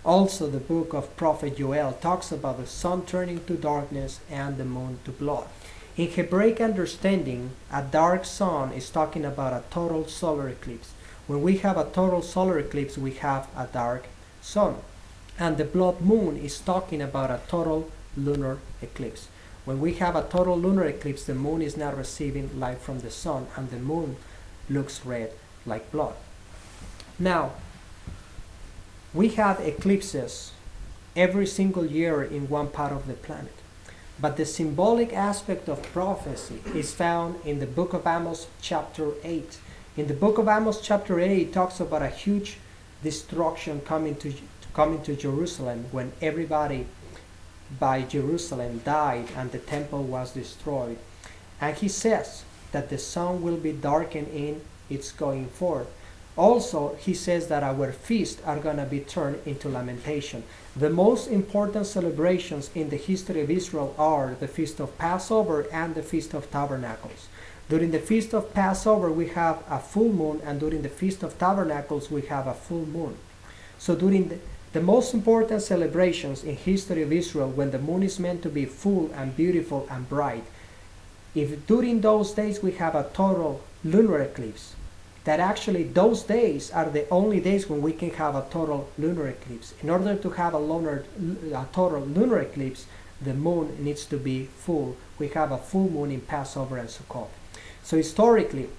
Also the book of Prophet Joel talks about the sun turning to darkness and the moon to blood. In Hebraic understanding, a dark sun is talking about a total solar eclipse. When we have a total solar eclipse, we have a dark sun. And the blood moon is talking about a total lunar eclipse. When we have a total lunar eclipse, the moon is not receiving light from the sun, and the moon looks red like blood. Now, we have eclipses every single year in one part of the planet. But the symbolic aspect of prophecy is found in the book of Amos chapter 8. In the book of Amos chapter 8, it talks about a huge destruction coming to Jerusalem when everybody by Jerusalem died and the temple was destroyed. And he says that the sun will be darkened in its going forth. Also, he says that our feasts are going to be turned into lamentation. The most important celebrations in the history of Israel are the Feast of Passover and the Feast of Tabernacles. During the Feast of Passover, we have a full moon, and during the Feast of Tabernacles, we have a full moon. So during the most important celebrations in history of Israel, when the moon is meant to be full and beautiful and bright, if during those days we have a total lunar eclipse, that actually those days are the only days when we can have a total lunar eclipse. In order to have a total lunar eclipse, the moon needs to be full. We have a full moon in Passover and Sukkot. So historically,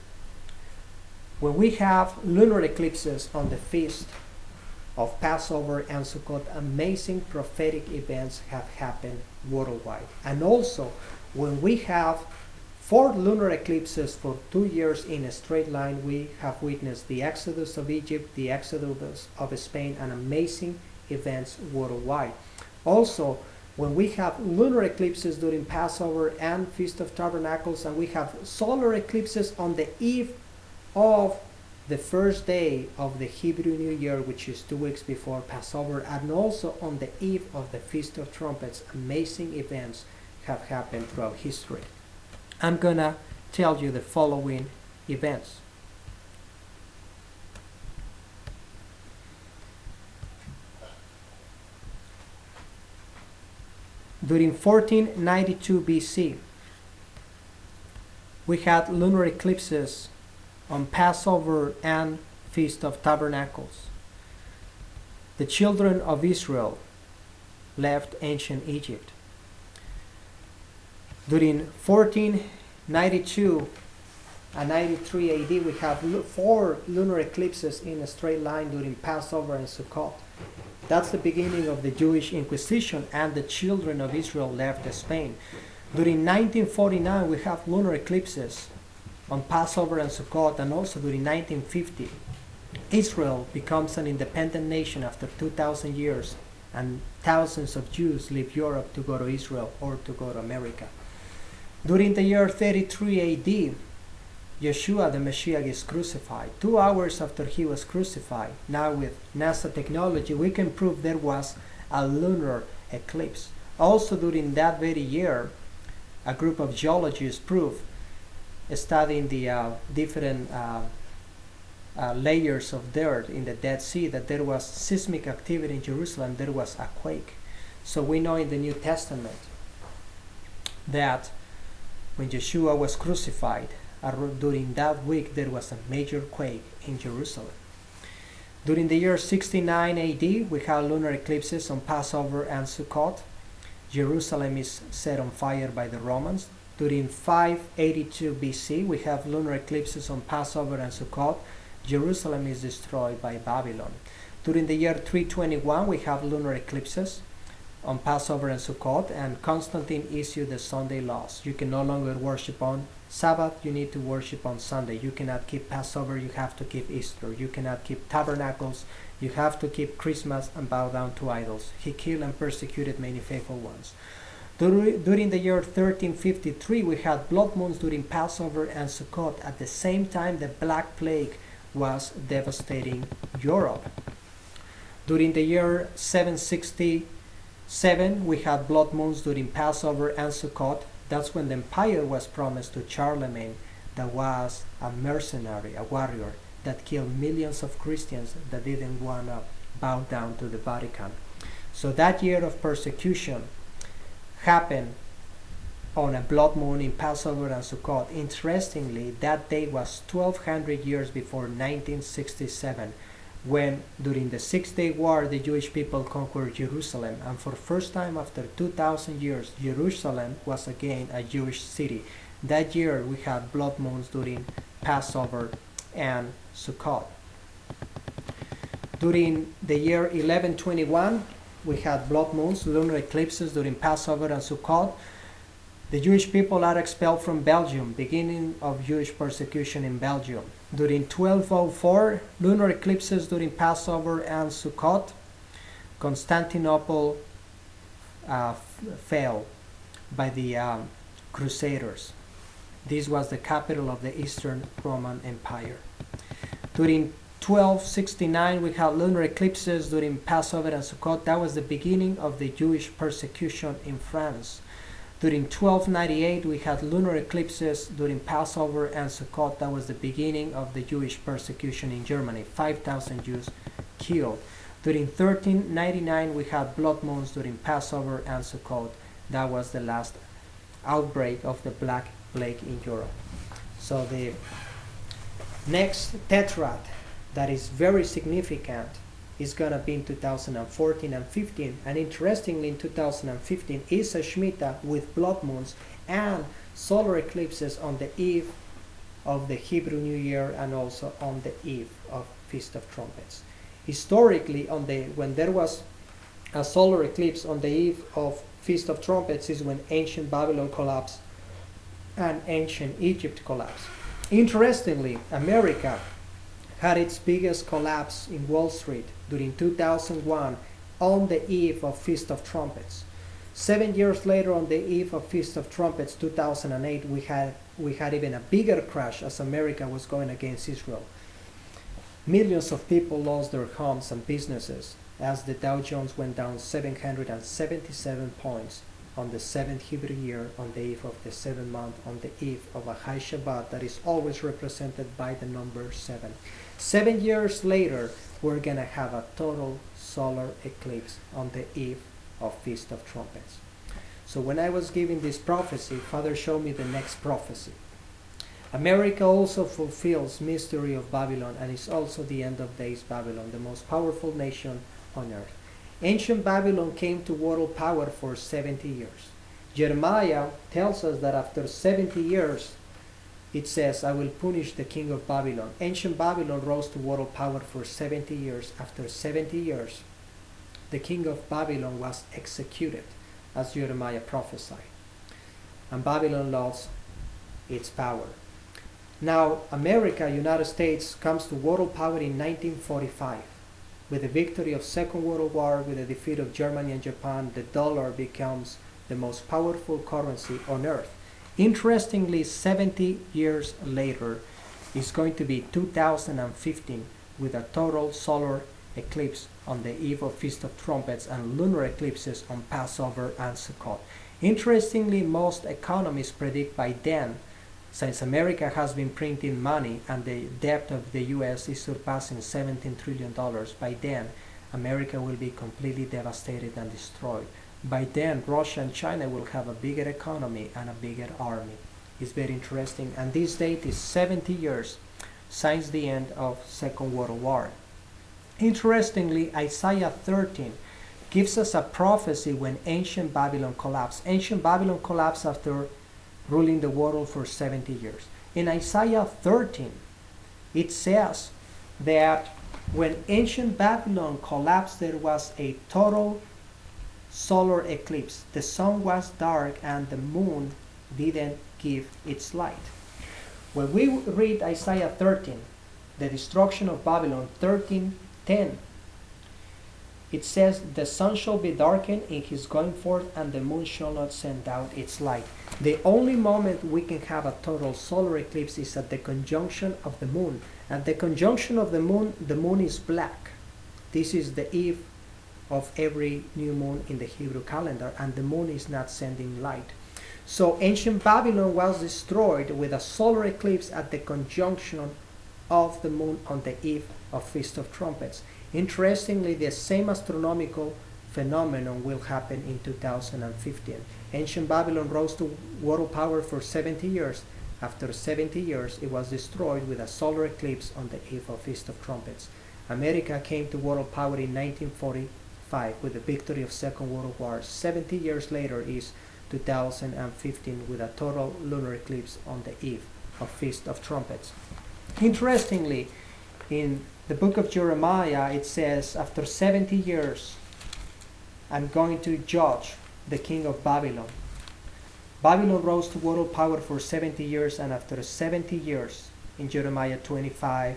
when we have lunar eclipses on the feast of Passover and Sukkot, amazing prophetic events have happened worldwide. And also, when we have 4 lunar eclipses for 2 years in a straight line, we have witnessed the Exodus of Egypt, the Exodus of Spain, and amazing events worldwide. Also, when we have lunar eclipses during Passover and Feast of Tabernacles, and we have solar eclipses on the eve of the first day of the Hebrew New Year, which is 2 weeks before Passover, and also on the eve of the Feast of Trumpets, amazing events have happened throughout history. I'm gonna tell you the following events. During 1492 BC, we had lunar eclipses on Passover and Feast of Tabernacles. The children of Israel left ancient Egypt. During 1492 and 93 AD, we have 4 lunar eclipses in a straight line during Passover and Sukkot. That's the beginning of the Jewish Inquisition, and the children of Israel left Spain. During 1949, we have lunar eclipses on Passover and Sukkot, and also during 1950. Israel becomes an independent nation after 2,000 years, and thousands of Jews leave Europe to go to Israel or to go to America. During the year 33 AD, Yeshua the Messiah is crucified. 2 hours after he was crucified, now with NASA technology, we can prove there was a lunar eclipse. Also during that very year, a group of geologists proved, studying the different layers of dirt in the Dead Sea, that there was seismic activity in Jerusalem, there was a quake. So we know in the New Testament that when Yeshua was crucified, during that week there was a major quake in Jerusalem. During the year 69 AD, we have lunar eclipses on Passover and Sukkot. Jerusalem is set on fire by the Romans. During 582 BC, we have lunar eclipses on Passover and Sukkot. Jerusalem is destroyed by Babylon. During the year 321, we have lunar eclipses on Passover and Sukkot, and Constantine issued the Sunday laws. You can no longer worship on Sabbath, you need to worship on Sunday. You cannot keep Passover, you have to keep Easter. You cannot keep tabernacles, you have to keep Christmas and bow down to idols. He killed and persecuted many faithful ones. During the year 1353, we had blood moons during Passover and Sukkot. At the same time, the Black Plague was devastating Europe. During the year 767, we had blood moons during Passover and Sukkot. That's when the empire was promised to Charlemagne, that was a mercenary, a warrior, that killed millions of Christians that didn't want to bow down to the Vatican. So that year of persecution happened on a blood moon in Passover and Sukkot. Interestingly, that date was 1200 years before 1967, when during the Six-Day War the Jewish people conquered Jerusalem, and for the first time after 2000 years Jerusalem was again a Jewish city. That year we had blood moons during Passover and Sukkot. During the year 1121 we had blood moons, lunar eclipses during Passover and Sukkot. The Jewish people are expelled from Belgium, beginning of Jewish persecution in Belgium. During 1204, lunar eclipses during Passover and Sukkot. Constantinople fell by the Crusaders. This was the capital of the Eastern Roman Empire. During 1269, we had lunar eclipses during Passover and Sukkot. That was the beginning of the Jewish persecution in France. During 1298, we had lunar eclipses during Passover and Sukkot. That was the beginning of the Jewish persecution in Germany. 5,000 Jews killed. During 1399, we had blood moons during Passover and Sukkot. That was the last outbreak of the Black Plague in Europe. So the next tetrad that is very significant is going to be in 2014 and 15. And interestingly, in 2015 is a Shemitah with blood moons and solar eclipses on the eve of the Hebrew New Year and also on the eve of Feast of Trumpets. Historically, when there was a solar eclipse on the eve of Feast of Trumpets is when ancient Babylon collapsed and ancient Egypt collapsed. Interestingly, America had its biggest collapse in Wall Street during 2001 on the eve of Feast of Trumpets. 7 years later, on the eve of Feast of Trumpets, 2008, we had even a bigger crash as America was going against Israel. Millions of people lost their homes and businesses as the Dow Jones went down 777 points on the 7th Hebrew year, on the eve of the 7th month, on the eve of a high Shabbat that is always represented by the number 7. 7 years later, we're going to have a total solar eclipse on the eve of Feast of Trumpets. So when I was giving this prophecy, Father showed me the next prophecy. America also fulfills mystery of Babylon, and is also the end of days Babylon, the most powerful nation on earth. Ancient Babylon came to world power for 70 years. Jeremiah tells us that after 70 years, it says, I will punish the king of Babylon. Ancient Babylon rose to world power for 70 years. After 70 years, the king of Babylon was executed, as Jeremiah prophesied. And Babylon lost its power. Now, America, United States, comes to world power in 1945. With the victory of Second World War, with the defeat of Germany and Japan, the dollar becomes the most powerful currency on earth. Interestingly, 70 years later, it's going to be 2015 with a total solar eclipse on the eve of Feast of Trumpets and lunar eclipses on Passover and Sukkot. Interestingly, most economists predict by then, since America has been printing money and the debt of the US is surpassing $17 trillion, by then America will be completely devastated and destroyed. By then, Russia and China will have a bigger economy and a bigger army. It's very interesting. And this date is 70 years since the end of Second World War. Interestingly, Isaiah 13 gives us a prophecy when ancient Babylon collapsed. Ancient Babylon collapsed after ruling the world for 70 years. In Isaiah 13, it says that when ancient Babylon collapsed, there was a total solar eclipse. The sun was dark and the moon didn't give its light. When we read Isaiah 13, the destruction of Babylon, 13:10, It says, the sun shall be darkened in his going forth, and the moon shall not send out its light. The only moment we can have a total solar eclipse is at the conjunction of the moon. At the conjunction of the moon is black. This is the eve of every new moon in the Hebrew calendar, and the moon is not sending light. So ancient Babylon was destroyed with a solar eclipse at the conjunction of the moon on the eve of Feast of Trumpets. Interestingly, the same astronomical phenomenon will happen in 2015. Ancient Babylon rose to world power for 70 years. After 70 years, it was destroyed with a solar eclipse on the eve of Feast of Trumpets. America came to world power in 1945 with the victory of Second World War. 70 years later is 2015 with a total lunar eclipse on the eve of Feast of Trumpets. Interestingly, in the book of Jeremiah, it says, after 70 years, I'm going to judge the king of Babylon. Babylon rose to world power for 70 years, and after 70 years, in Jeremiah 25,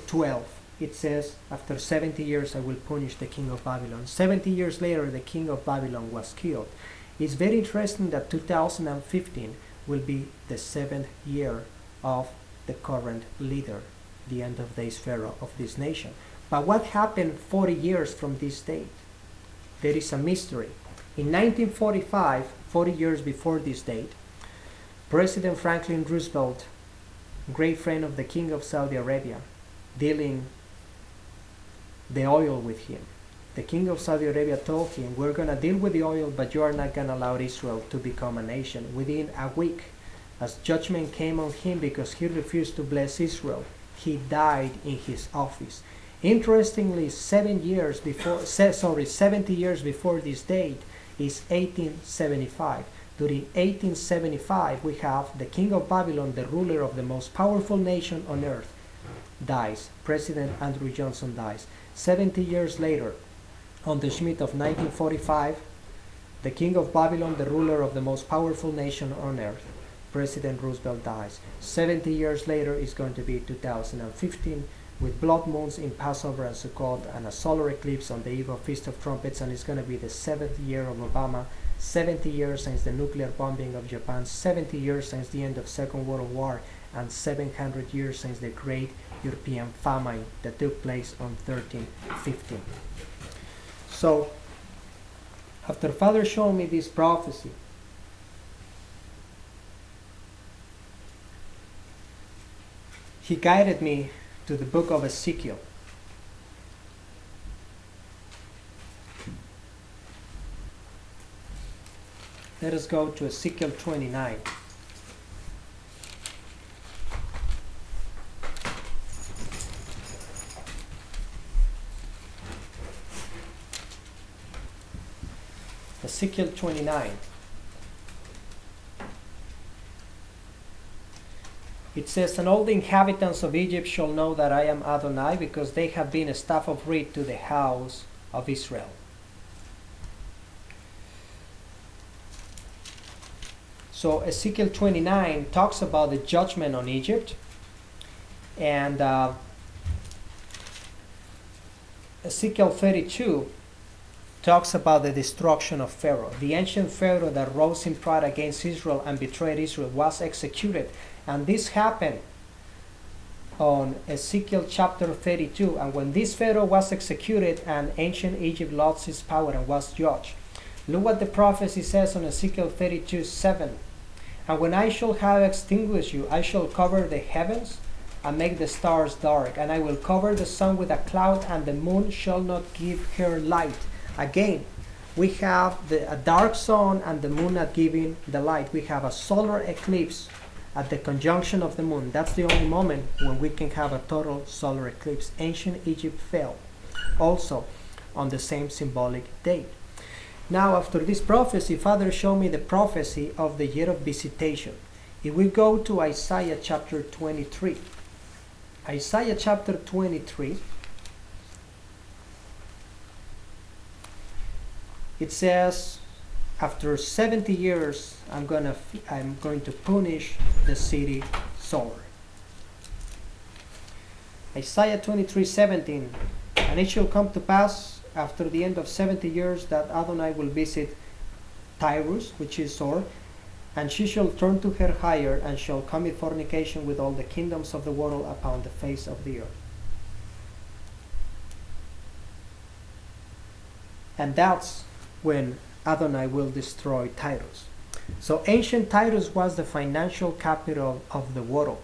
12, it says, after 70 years I will punish the king of Babylon. 70 years later, the king of Babylon was killed. It's very interesting that 2015 will be the 7th year of the current leader, the end of days Pharaoh of this nation. But what happened 40 years from this date? There is a mystery. In 1945, 40 years before this date, President Franklin Roosevelt, great friend of the King of Saudi Arabia, dealing the oil with him. The King of Saudi Arabia told him, we're going to deal with the oil, but you are not going to allow Israel to become a nation. Within a week, as judgment came on him because he refused to bless Israel, he died in his office. Interestingly, 70 years before this date is 1875. During 1875, we have the King of Babylon, the ruler of the most powerful nation on earth, dies. President Andrew Johnson dies. 70 years later, on the Shemitah of 1945, the King of Babylon, the ruler of the most powerful nation on earth, President Roosevelt dies. 70 years later is going to be 2015, with blood moons in Passover and Sukkot, and a solar eclipse on the eve of Feast of Trumpets, and it's going to be the 7th year of Obama, 70 years since the nuclear bombing of Japan, 70 years since the end of Second World War, and 700 years since the Great European Famine that took place on 1315. So, after Father showed me this prophecy, he guided me to the book of Ezekiel. Let us go to Ezekiel 29. Ezekiel 29. It says, and all the inhabitants of Egypt shall know that I am Adonai, because they have been a staff of reed to the house of Israel. So Ezekiel 29 talks about the judgment on Egypt, and Ezekiel 32 talks about the destruction of Pharaoh. The ancient Pharaoh that rose in pride against Israel and betrayed Israel was executed. And this happened on Ezekiel chapter 32. And when this Pharaoh was executed and ancient Egypt lost its power and was judged, look what the prophecy says on Ezekiel 32:7. And when I shall have extinguished you, I shall cover the heavens and make the stars dark. And I will cover the sun with a cloud, and the moon shall not give her light. Again, we have a dark sun and the moon not giving the light. We have a solar eclipse at the conjunction of the moon. That's the only moment when we can have a total solar eclipse. Ancient Egypt fell also on the same symbolic date. Now, after this prophecy, Father showed me the prophecy of the year of visitation. If we go to Isaiah chapter 23, Isaiah chapter 23, it says, after 70 years, I'm going to punish the city Zoar. Isaiah 23:17, and it shall come to pass after the end of 70 years that Adonai will visit Tyrus, which is Sor, and she shall turn to her hire, and shall commit fornication with all the kingdoms of the world upon the face of the earth. And that's when Adonai will destroy Tyrus. So ancient Tyrus was the financial capital of the world.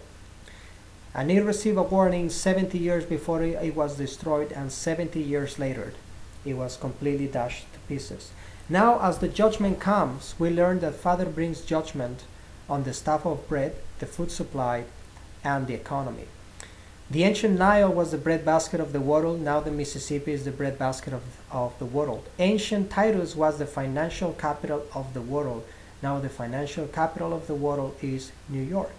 And it received a warning 70 years before it was destroyed, and 70 years later it was completely dashed to pieces. Now, as the judgment comes, we learn that Father brings judgment on the staff of bread, the food supply, and the economy. The ancient Nile was the breadbasket of the world. Now the Mississippi is the breadbasket of the world. Ancient Tyrus was the financial capital of the world. Now the financial capital of the world is New York.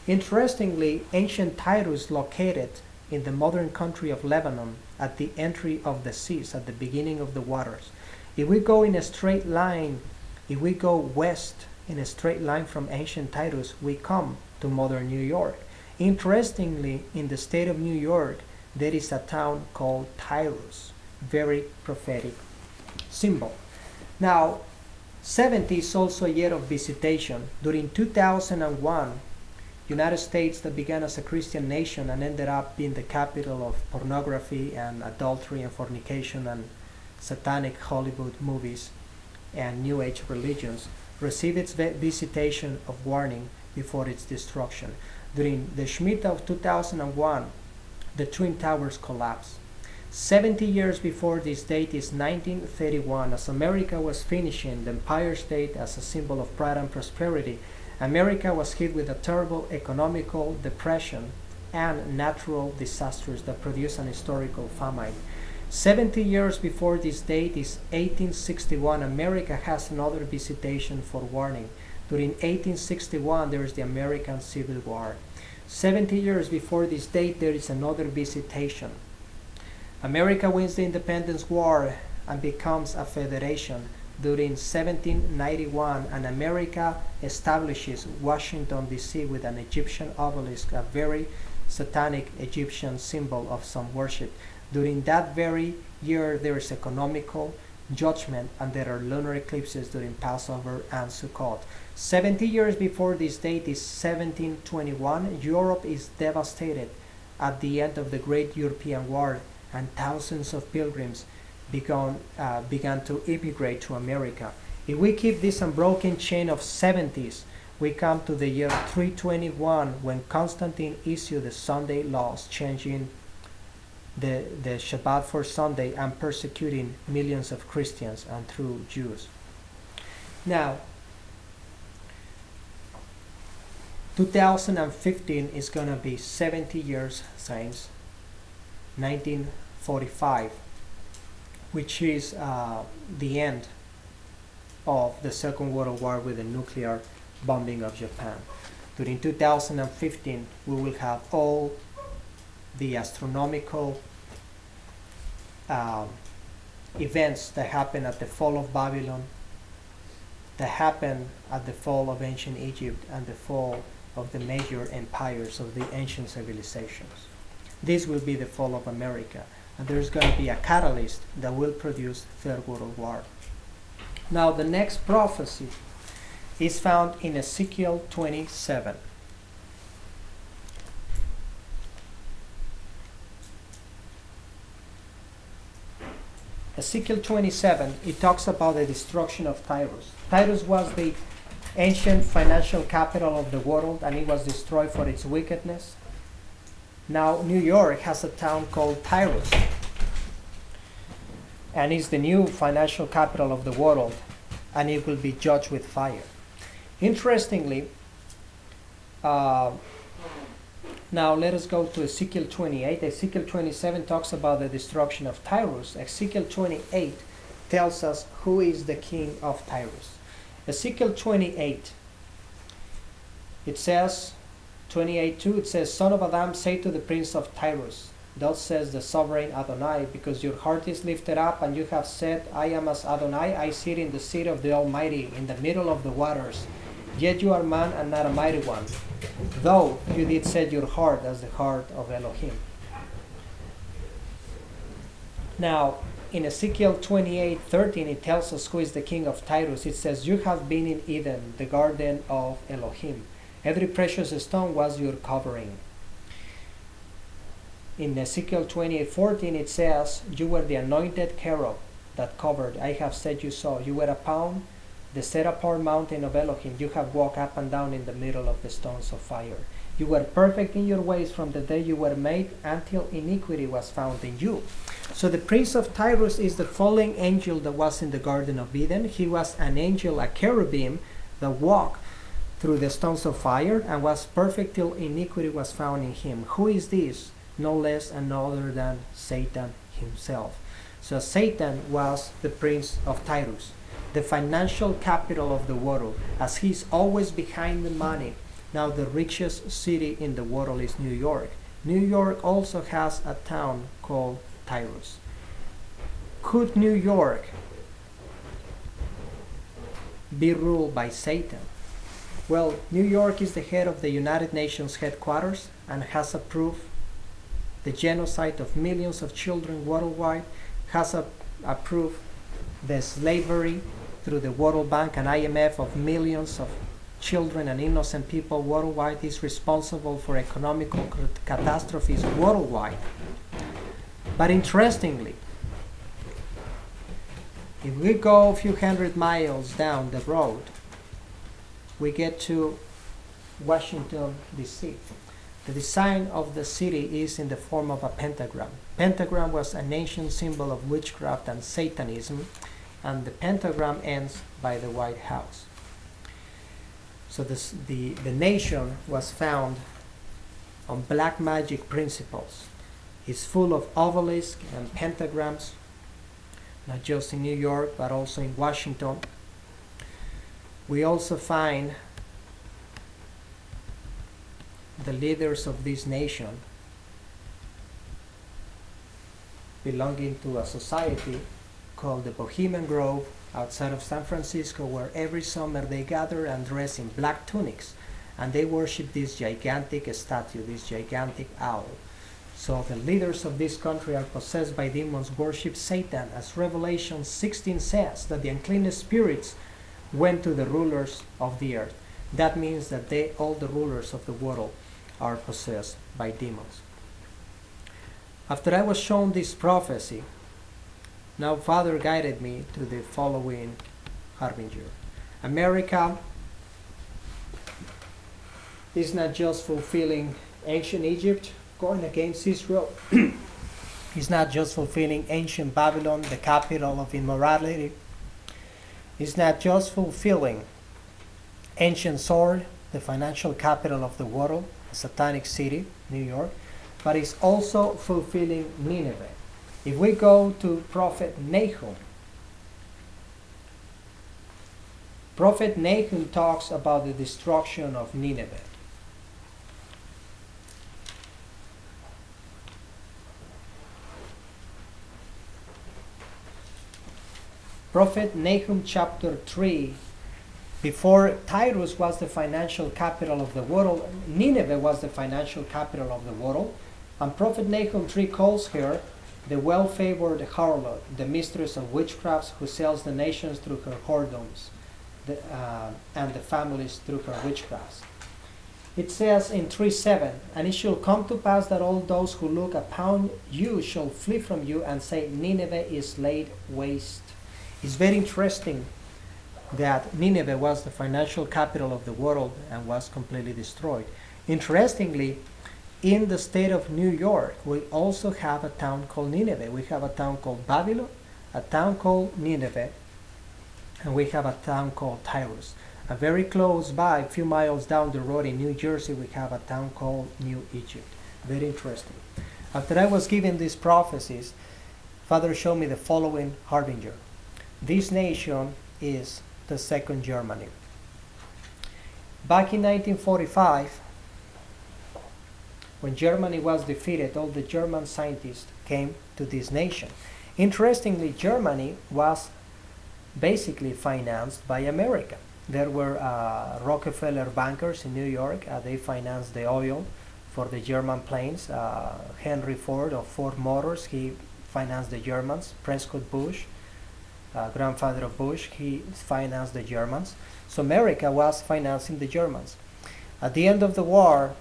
Interestingly, ancient Tyrus located in the modern country of Lebanon at the entry of the seas, at the beginning of the waters. If we go in a straight line, if we go west in a straight line from ancient Tyrus, we come to modern New York. Interestingly, in the state of New York, there is a town called Tyrus. Very prophetic symbol. Now, 70 is also a year of visitation. During 2001, United States, that began as a Christian nation and ended up being the capital of pornography and adultery and fornication and satanic Hollywood movies and New Age religions, received its visitation of warning before its destruction. During the Shemitah of 2001, the Twin Towers collapsed. 70 years before this date is 1931, as America was finishing the Empire State as a symbol of pride and prosperity. America was hit with a terrible economical depression and natural disasters that produced an historical famine. 70 years before this date is 1861. America has another visitation for warning. During 1861, there is the American Civil War. 70 years before this date, there is another visitation. America wins the Independence War and becomes a federation. During 1791, and America establishes Washington, D.C. with an Egyptian obelisk, a very satanic Egyptian symbol of some worship. During that very year, there is economical judgment, and there are lunar eclipses during Passover and Sukkot. 70 years before this date is 1721. Europe is devastated at the end of the Great European War, and thousands of pilgrims began to immigrate to America. If we keep this unbroken chain of 70s, we come to the year 321, when Constantine issued the Sunday laws, changing the Shabbat for Sunday and persecuting millions of Christians and through Jews. Now, 2015 is going to be 70 years since 1945, which is the end of the Second World War with the nuclear bombing of Japan. During 2015, we will have all the astronomical events that happened at the fall of Babylon, that happened at the fall of ancient Egypt, and the fall of the major empires of the ancient civilizations. This will be the fall of America, and there's going to be a catalyst that will produce Third World War. Now, the next prophecy is found in Ezekiel 27. Ezekiel 27, it talks about the destruction of Tyrus. Tyrus was the ancient financial capital of the world, and it was destroyed for its wickedness. Now, New York has a town called Tyrus, and it's the new financial capital of the world, and it will be judged with fire. Interestingly, now let us go to Ezekiel 28. Ezekiel 27 talks about the destruction of Tyrus. Ezekiel 28 tells us who is the king of Tyrus. Ezekiel 28, it says, 28:2, it says, Son of Adam, say to the prince of Tyrus, thus says the sovereign Adonai, because your heart is lifted up, and you have said, I am as Adonai, I sit in the seat of the Almighty, in the middle of the waters. Yet you are man and not a mighty one, though you did set your heart as the heart of Elohim. Now, in Ezekiel 28:13, it tells us who is the king of Tyrus. It says, "You have been in Eden, the garden of Elohim. Every precious stone was your covering." In Ezekiel 28:14, it says, "You were the anointed cherub that covered. I have said you so. You were upon the set-apart mountain of Elohim. You have walked up and down in the middle of the stones of fire. You were perfect in your ways from the day you were made until iniquity was found in you." So the prince of Tyrus is the fallen angel that was in the Garden of Eden. He was an angel, a cherubim, that walked through the stones of fire and was perfect till iniquity was found in him. Who is this? No less and no other than Satan himself. So Satan was the prince of Tyrus, the financial capital of the world, as he's always behind the money. Now the richest city in the world is New York. New York also has a town called Tyrus. Could New York be ruled by Satan? Well, New York is the head of the United Nations headquarters and has approved the genocide of millions of children worldwide, has approved the slavery through the World Bank and IMF of millions of children and innocent people worldwide, is responsible for economical catastrophes worldwide. But interestingly, if we go a few hundred miles down the road, we get to Washington, D.C. The design of the city is in the form of a pentagram. Pentagram was an ancient symbol of witchcraft and Satanism, and the pentagram ends by the White House. So the nation was found on black magic principles. It's full of obelisks and pentagrams, not just in New York, but also in Washington. We also find the leaders of this nation belonging to a society called the Bohemian Grove outside of San Francisco, where every summer they gather and dress in black tunics and they worship this gigantic statue, this gigantic owl. So the leaders of this country are possessed by demons, worship Satan, as Revelation 16 says, that the unclean spirits went to the rulers of the earth. That means that all the rulers of the world are possessed by demons. After I was shown this prophecy, now Father guided me to the following Harbinger. America is not just fulfilling ancient Egypt going against Israel. It's not just fulfilling ancient Babylon, the capital of immorality. It's not just fulfilling ancient Sword, the financial capital of the world, a satanic city, New York, but it's also fulfilling Nineveh. If we go to Prophet Nahum talks about the destruction of Nineveh. Prophet Nahum chapter 3, before Tyrus was the financial capital of the world, Nineveh was the financial capital of the world, and Prophet Nahum 3 calls her the well-favored harlot, the mistress of witchcrafts, who sells the nations through her whoredoms, and the families through her witchcrafts. It says in 3:7, "And it shall come to pass that all those who look upon you shall flee from you and say, Nineveh is laid waste." It's very interesting that Nineveh was the financial capital of the world and was completely destroyed. Interestingly, in the state of New York, we also have a town called Nineveh. We have a town called Babylon, a town called Nineveh, and we have a town called Tyrus. And very close by, a few miles down the road in New Jersey, we have a town called New Egypt. Very interesting. After I was given these prophecies, Father showed me the following Harbinger. This nation is the second Germany. Back in 1945, when Germany was defeated, all the German scientists came to this nation. Interestingly, Germany was basically financed by America. There were Rockefeller bankers in New York. They financed the oil for the German planes. Henry Ford of Ford Motors, he financed the Germans. Prescott Bush, grandfather of Bush, he financed the Germans. So America was financing the Germans. At the end of the war,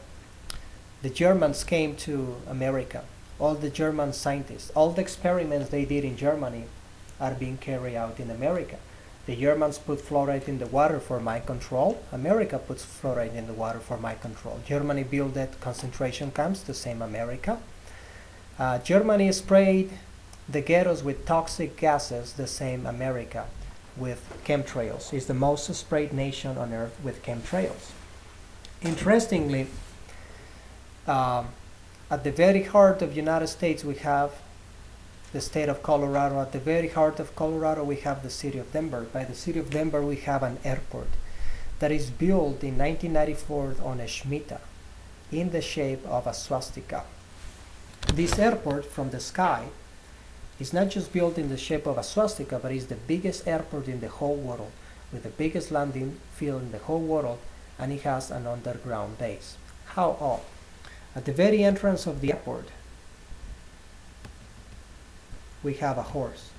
the Germans came to America. All the German scientists, all the experiments they did in Germany are being carried out in America. The Germans put fluoride in the water for mind control. America puts fluoride in the water for mind control. Germany built concentration camps, the same America. Germany sprayed the ghettos with toxic gases, the same America, with chemtrails. It's the most sprayed nation on earth with chemtrails. Interestingly, at the very heart of the United States, we have the state of Colorado. At the very heart of Colorado, we have the city of Denver. By the city of Denver, we have an airport that is built in 1994 on a Shemitah in the shape of a swastika. This airport from the sky is not just built in the shape of a swastika, but is the biggest airport in the whole world, with the biggest landing field in the whole world, and it has an underground base. How odd? At the very entrance of the airport, we have a horse.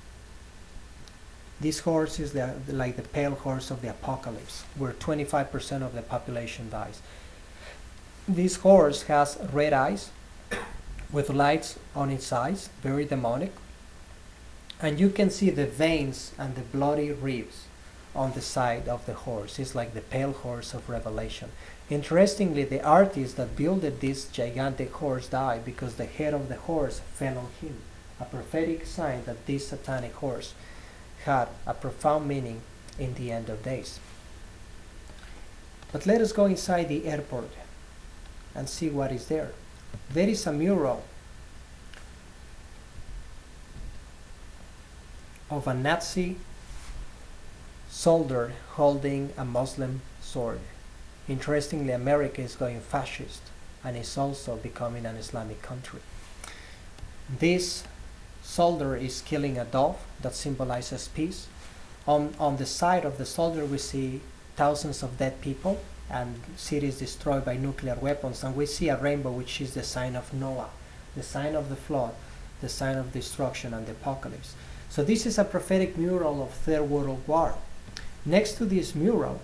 This horse is like the pale horse of the apocalypse, where 25% of the population dies. This horse has red eyes with lights on its eyes, very demonic. And you can see the veins and the bloody ribs on the side of the horse. It's like the pale horse of Revelation. Interestingly, the artist that built this gigantic horse died because the head of the horse fell on him. A prophetic sign that this satanic horse had a profound meaning in the end of days. But let us go inside the airport and see what is there. There is a mural of a Nazi soldier holding a Muslim sword. Interestingly, America is going fascist and is also becoming an Islamic country. This soldier is killing a dove that symbolizes peace. On the side of the soldier, we see thousands of dead people and cities destroyed by nuclear weapons, and we see a rainbow, which is the sign of Noah, the sign of the flood, the sign of destruction and the apocalypse. So this is a prophetic mural of Third World War. Next to this mural,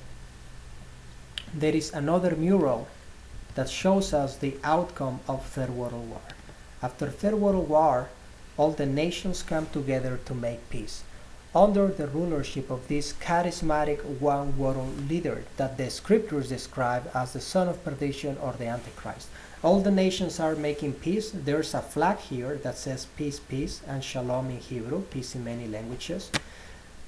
there is another mural that shows us the outcome of Third World War. After Third World War, all the nations come together to make peace under the rulership of this charismatic one world leader that the scriptures describe as the son of perdition or the Antichrist. All the nations are making peace. There's a flag here that says peace, peace, and shalom in Hebrew, peace in many languages.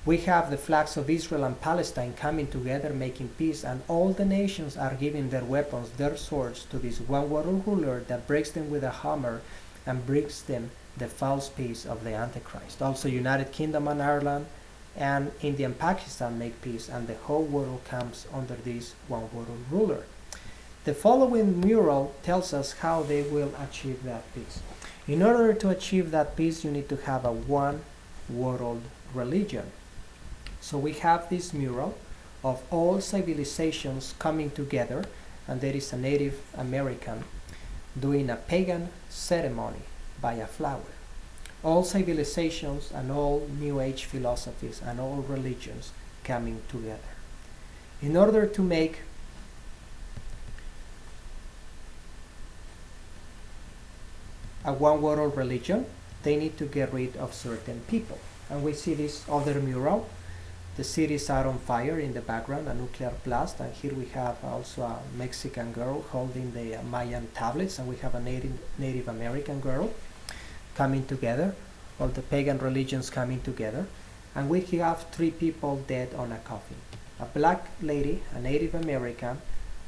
We have the flags of Israel and Palestine coming together, making peace, and all the nations are giving their weapons, their swords, to this one world ruler that breaks them with a hammer and brings them the false peace of the Antichrist. Also, United Kingdom and Ireland and India and Pakistan make peace, and the whole world comes under this one world ruler. The following mural tells us how they will achieve that peace. In order to achieve that peace, you need to have a one world religion. So we have this mural of all civilizations coming together, and there is a Native American doing a pagan ceremony by a flower. All civilizations and all New Age philosophies and all religions coming together. In order to make a one world religion, they need to get rid of certain people. And we see this other mural. The cities are on fire in the background, a nuclear blast, and here we have also a Mexican girl holding the Mayan tablets, and we have a Native American girl coming together, all the pagan religions coming together, and we have three people dead on a coffin. A black lady, a Native American,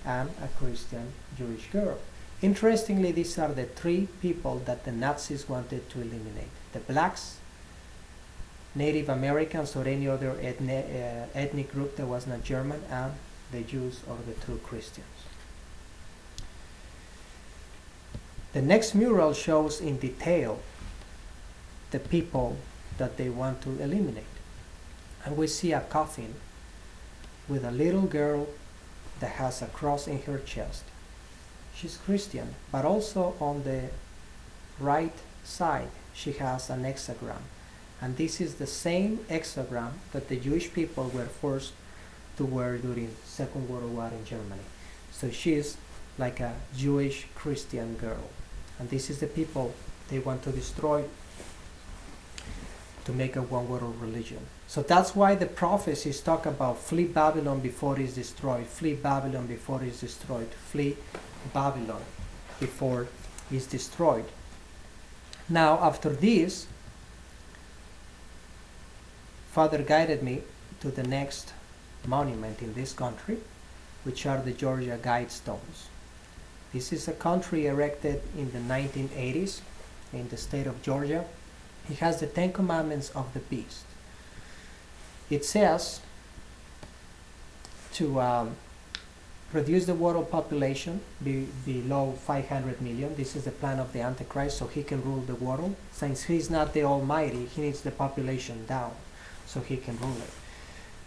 and a Christian Jewish girl. Interestingly, these are the three people that the Nazis wanted to eliminate. The blacks, Native Americans, or any other ethnic group that was not German, and the Jews or the true Christians. The next mural shows in detail the people that they want to eliminate. And we see a coffin with a little girl that has a cross in her chest. She's Christian, but also on the right side she has an hexagram. And this is the same hexagram that the Jewish people were forced to wear during Second World War in Germany. So she is like a Jewish Christian girl. And this is the people they want to destroy to make a one world religion. So that's why the prophecies talk about flee Babylon before it is destroyed, flee Babylon before it is destroyed, flee Babylon before it is destroyed. Now, after this, Father guided me to the next monument in this country, which are the Georgia Guidestones. This is a country erected in the 1980s in the state of Georgia. It has the 10 Commandments of the Beast. It says to reduce the world population below 500 million. This is the plan of the Antichrist, so he can rule the world. Since he's not the Almighty, he needs the population down so he can rule it.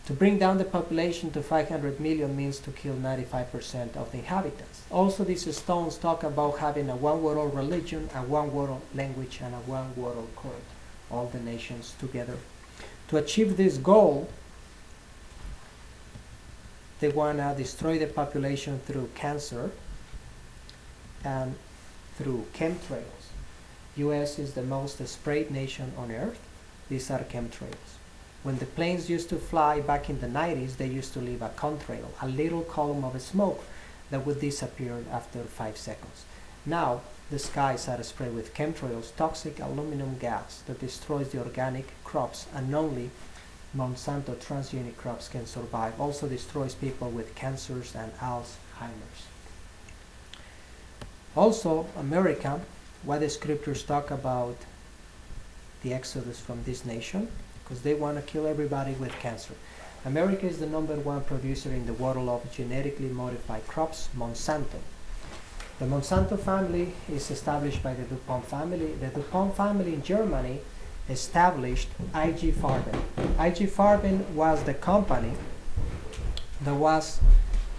To bring down the population to 500 million means to kill 95% of the inhabitants. Also, these stones talk about having a one world religion, a one world language, and a one world court, all the nations together. To achieve this goal, they want to destroy the population through cancer and through chemtrails. US is the most sprayed nation on earth. These are chemtrails. When the planes used to fly back in the 90s, they used to leave a contrail, a little column of smoke that would disappear after 5 seconds. Now, the skies are sprayed with chemtrails, toxic aluminum gas that destroys the organic crops, and only Monsanto transgenic crops can survive. Also destroys people with cancers and Alzheimer's. Also, America, what the scriptures talk about the exodus from this nation, because they want to kill everybody with cancer. America is the #1 producer in the world of genetically modified crops, Monsanto. The Monsanto family is established by the DuPont family. The DuPont family in Germany established IG Farben. IG Farben was the company that was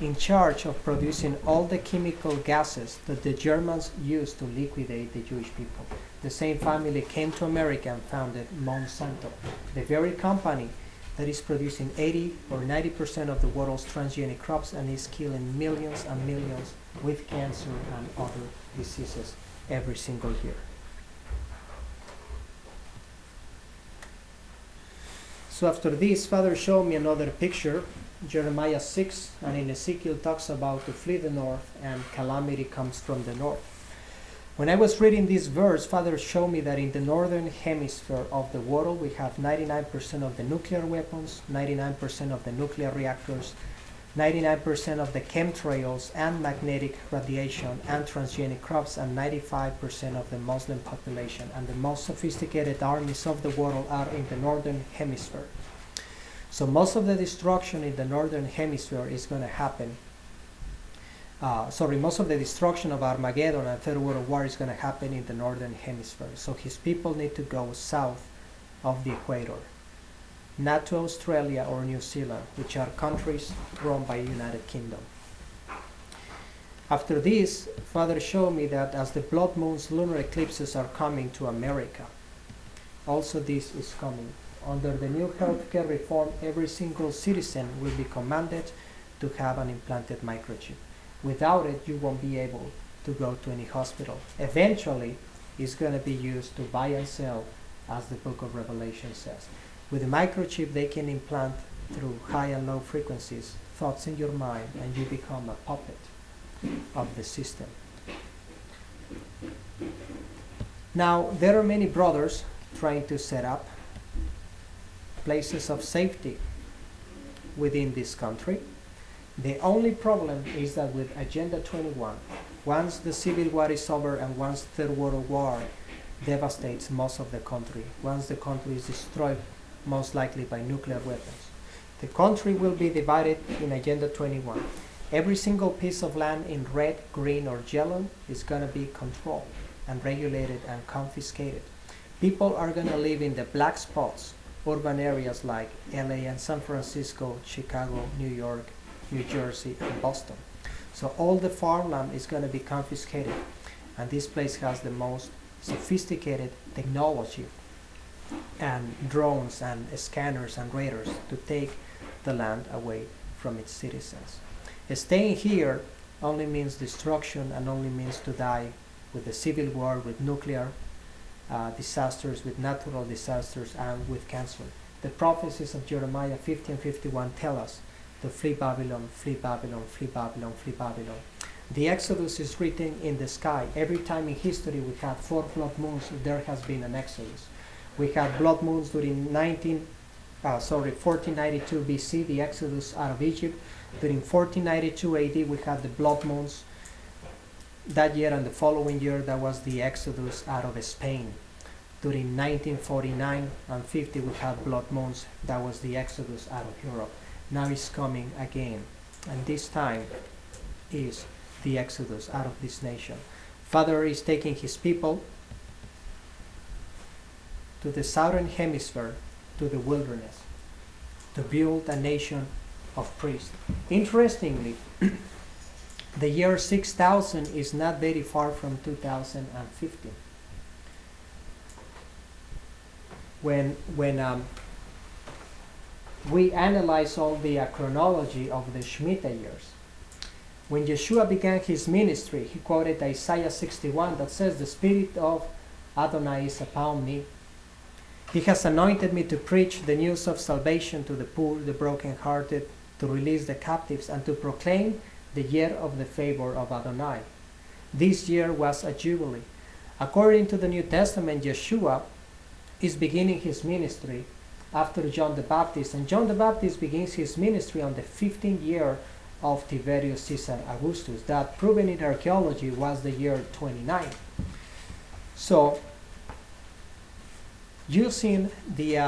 in charge of producing all the chemical gases that the Germans used to liquidate the Jewish people. The same family came to America and founded Monsanto, the very company that is producing 80 or 90% of the world's transgenic crops and is killing millions and millions with cancer and other diseases every single year. So after this, Father showed me another picture, Jeremiah 6, and in Ezekiel talks about to flee the north and calamity comes from the north. When I was reading this verse, Father showed me that in the northern hemisphere of the world, we have 99% of the nuclear weapons, 99% of the nuclear reactors, 99% of the chemtrails and magnetic radiation and transgenic crops, and 95% of the Muslim population. And the most sophisticated armies of the world are in the northern hemisphere. So most of the destruction in the northern hemisphere is going to happen. Most of the destruction of Armageddon and Third World War is going to happen in the northern hemisphere. So his people need to go south of the equator, not to Australia or New Zealand, which are countries run by the United Kingdom. After this, Father showed me that as the blood moons, lunar eclipses are coming to America, also this is coming. Under the new healthcare reform, every single citizen will be commanded to have an implanted microchip. Without it, you won't be able to go to any hospital. Eventually, it's going to be used to buy and sell, as the book of Revelation says. With the microchip, they can implant through high and low frequencies thoughts in your mind, and you become a puppet of the system. Now, there are many brothers trying to set up places of safety within this country. The only problem is that with Agenda 21, once the Civil War is over and once the Third World War devastates most of the country, once the country is destroyed most likely by nuclear weapons, the country will be divided in Agenda 21. Every single piece of land in red, green, or yellow is going to be controlled and regulated and confiscated. People are going to live in the black spots, urban areas like LA and San Francisco, Chicago, New York, New Jersey, and Boston. So all the farmland is going to be confiscated, and this place has the most sophisticated technology and drones and scanners and radars to take the land away from its citizens. Staying here only means destruction and only means to die with the civil war, with nuclear disasters, with natural disasters, and with cancer. The prophecies of Jeremiah 50 and 51 tell us to flee Babylon, flee Babylon, flee Babylon, flee Babylon. The Exodus is written in the sky. Every time in history we had 4 blood moons, there has been an Exodus. We had blood moons during 1492 BC, the Exodus out of Egypt. During 1492 AD, we had the blood moons. That year and the following year, that was the Exodus out of Spain. During 1949 and 50, we had blood moons. That was the Exodus out of Europe. Now it's coming again. And this time is the Exodus out of this nation. Father is taking his people to the southern hemisphere, to the wilderness, to build a nation of priests. Interestingly, the year 6000 is not very far from 2015. When we analyze all the chronology of the Shemitah years, when Yeshua began his ministry, he quoted Isaiah 61 that says, "The Spirit of Adonai is upon me. He has anointed me to preach the news of salvation to the poor, the brokenhearted, to release the captives, and to proclaim the year of the favor of Adonai." This year was a jubilee. According to the New Testament, Yeshua is beginning his ministry after John the Baptist, and John the Baptist begins his ministry on the 15th year of Tiberius Caesar Augustus. That, proven in archaeology, was the year 29. So, using the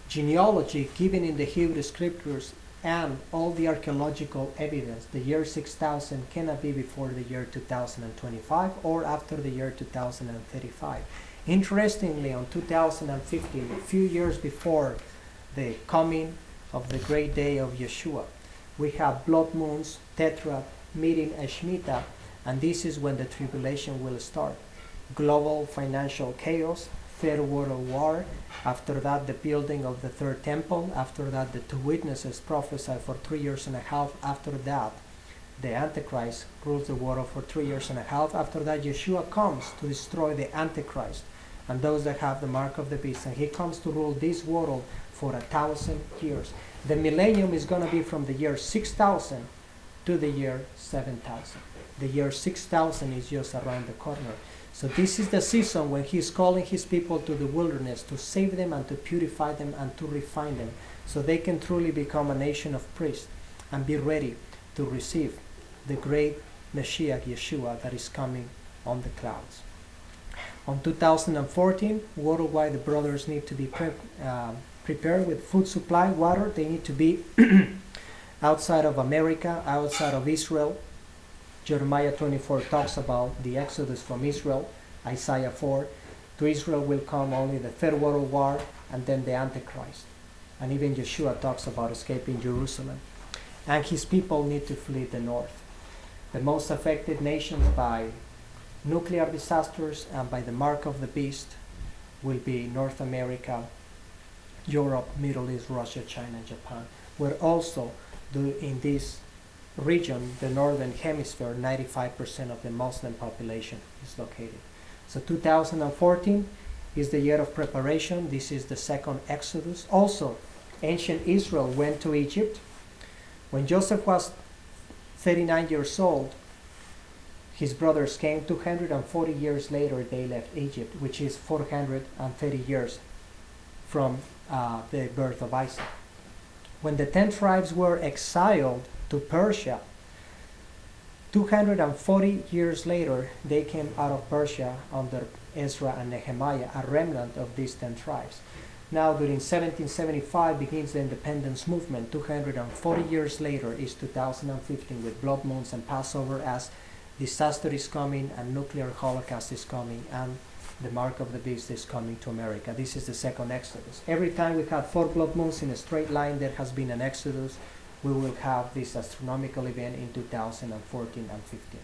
genealogy given in the Hebrew Scriptures and all the archaeological evidence, the year 6000 cannot be before the year 2025 or after the year 2035. Interestingly, on 2015, a few years before the coming of the great day of Yeshua, we have blood moons, Tetrad, meeting a Shemitah, and this is when the tribulation will start. Global financial chaos, Third World War, after that the building of the third temple, after that the 2 witnesses prophesied for 3 years and a half, after that the Antichrist rules the world for 3 years and a half, after that Yeshua comes to destroy the Antichrist and those that have the mark of the beast, and he comes to rule this world for 1,000 years. The millennium is going to be from the year 6000 to the year 7000. The year 6000 is just around the corner. So this is the season when he is calling his people to the wilderness to save them and to purify them and to refine them so they can truly become a nation of priests and be ready to receive the great Mashiach Yeshua that is coming on the clouds. On 2014, worldwide the brothers need to be prepared with food supply, water. They need to be outside of America, outside of Israel. Jeremiah 24 talks about the exodus from Israel. Isaiah 4, to Israel will come only the Third World War and then the Antichrist. And even Yeshua talks about escaping Jerusalem. And his people need to flee the north. The most affected nations by nuclear disasters and by the mark of the beast will be North America, Europe, Middle East, Russia, China, Japan. Where also in this region, the northern hemisphere, 95% of the Muslim population is located. So 2014 is the year of preparation. This is the second Exodus. Also, ancient Israel went to Egypt. When Joseph was 39 years old, his brothers came. 240 years later, they left Egypt, which is 430 years from the birth of Isaac. When the 10 tribes were exiled to Persia, 240 years later, they came out of Persia under Ezra and Nehemiah, a remnant of these 10 tribes. Now, during 1775 begins the independence movement. 240 years later is 2015 with blood moons and Passover as disaster is coming and nuclear holocaust is coming and the mark of the beast is coming to America. This is the second Exodus. Every time we have 4 blood moons in a straight line, there has been an Exodus. We will have this astronomical event in 2014 and 15.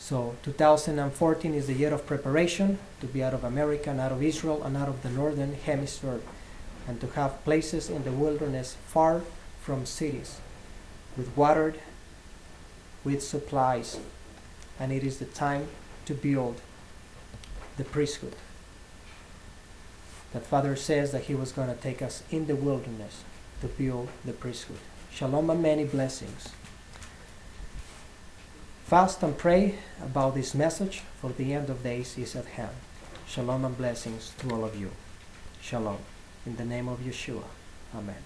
So 2014 is the year of preparation to be out of America and out of Israel and out of the northern hemisphere, and to have places in the wilderness far from cities, with water, with supplies. And it is the time to build the priesthood. That Father says that He was going to take us in the wilderness to build the priesthood. Shalom and many blessings. Fast and pray about this message, for the end of days is at hand. Shalom and blessings to all of you. Shalom. In the name of Yeshua. Amen.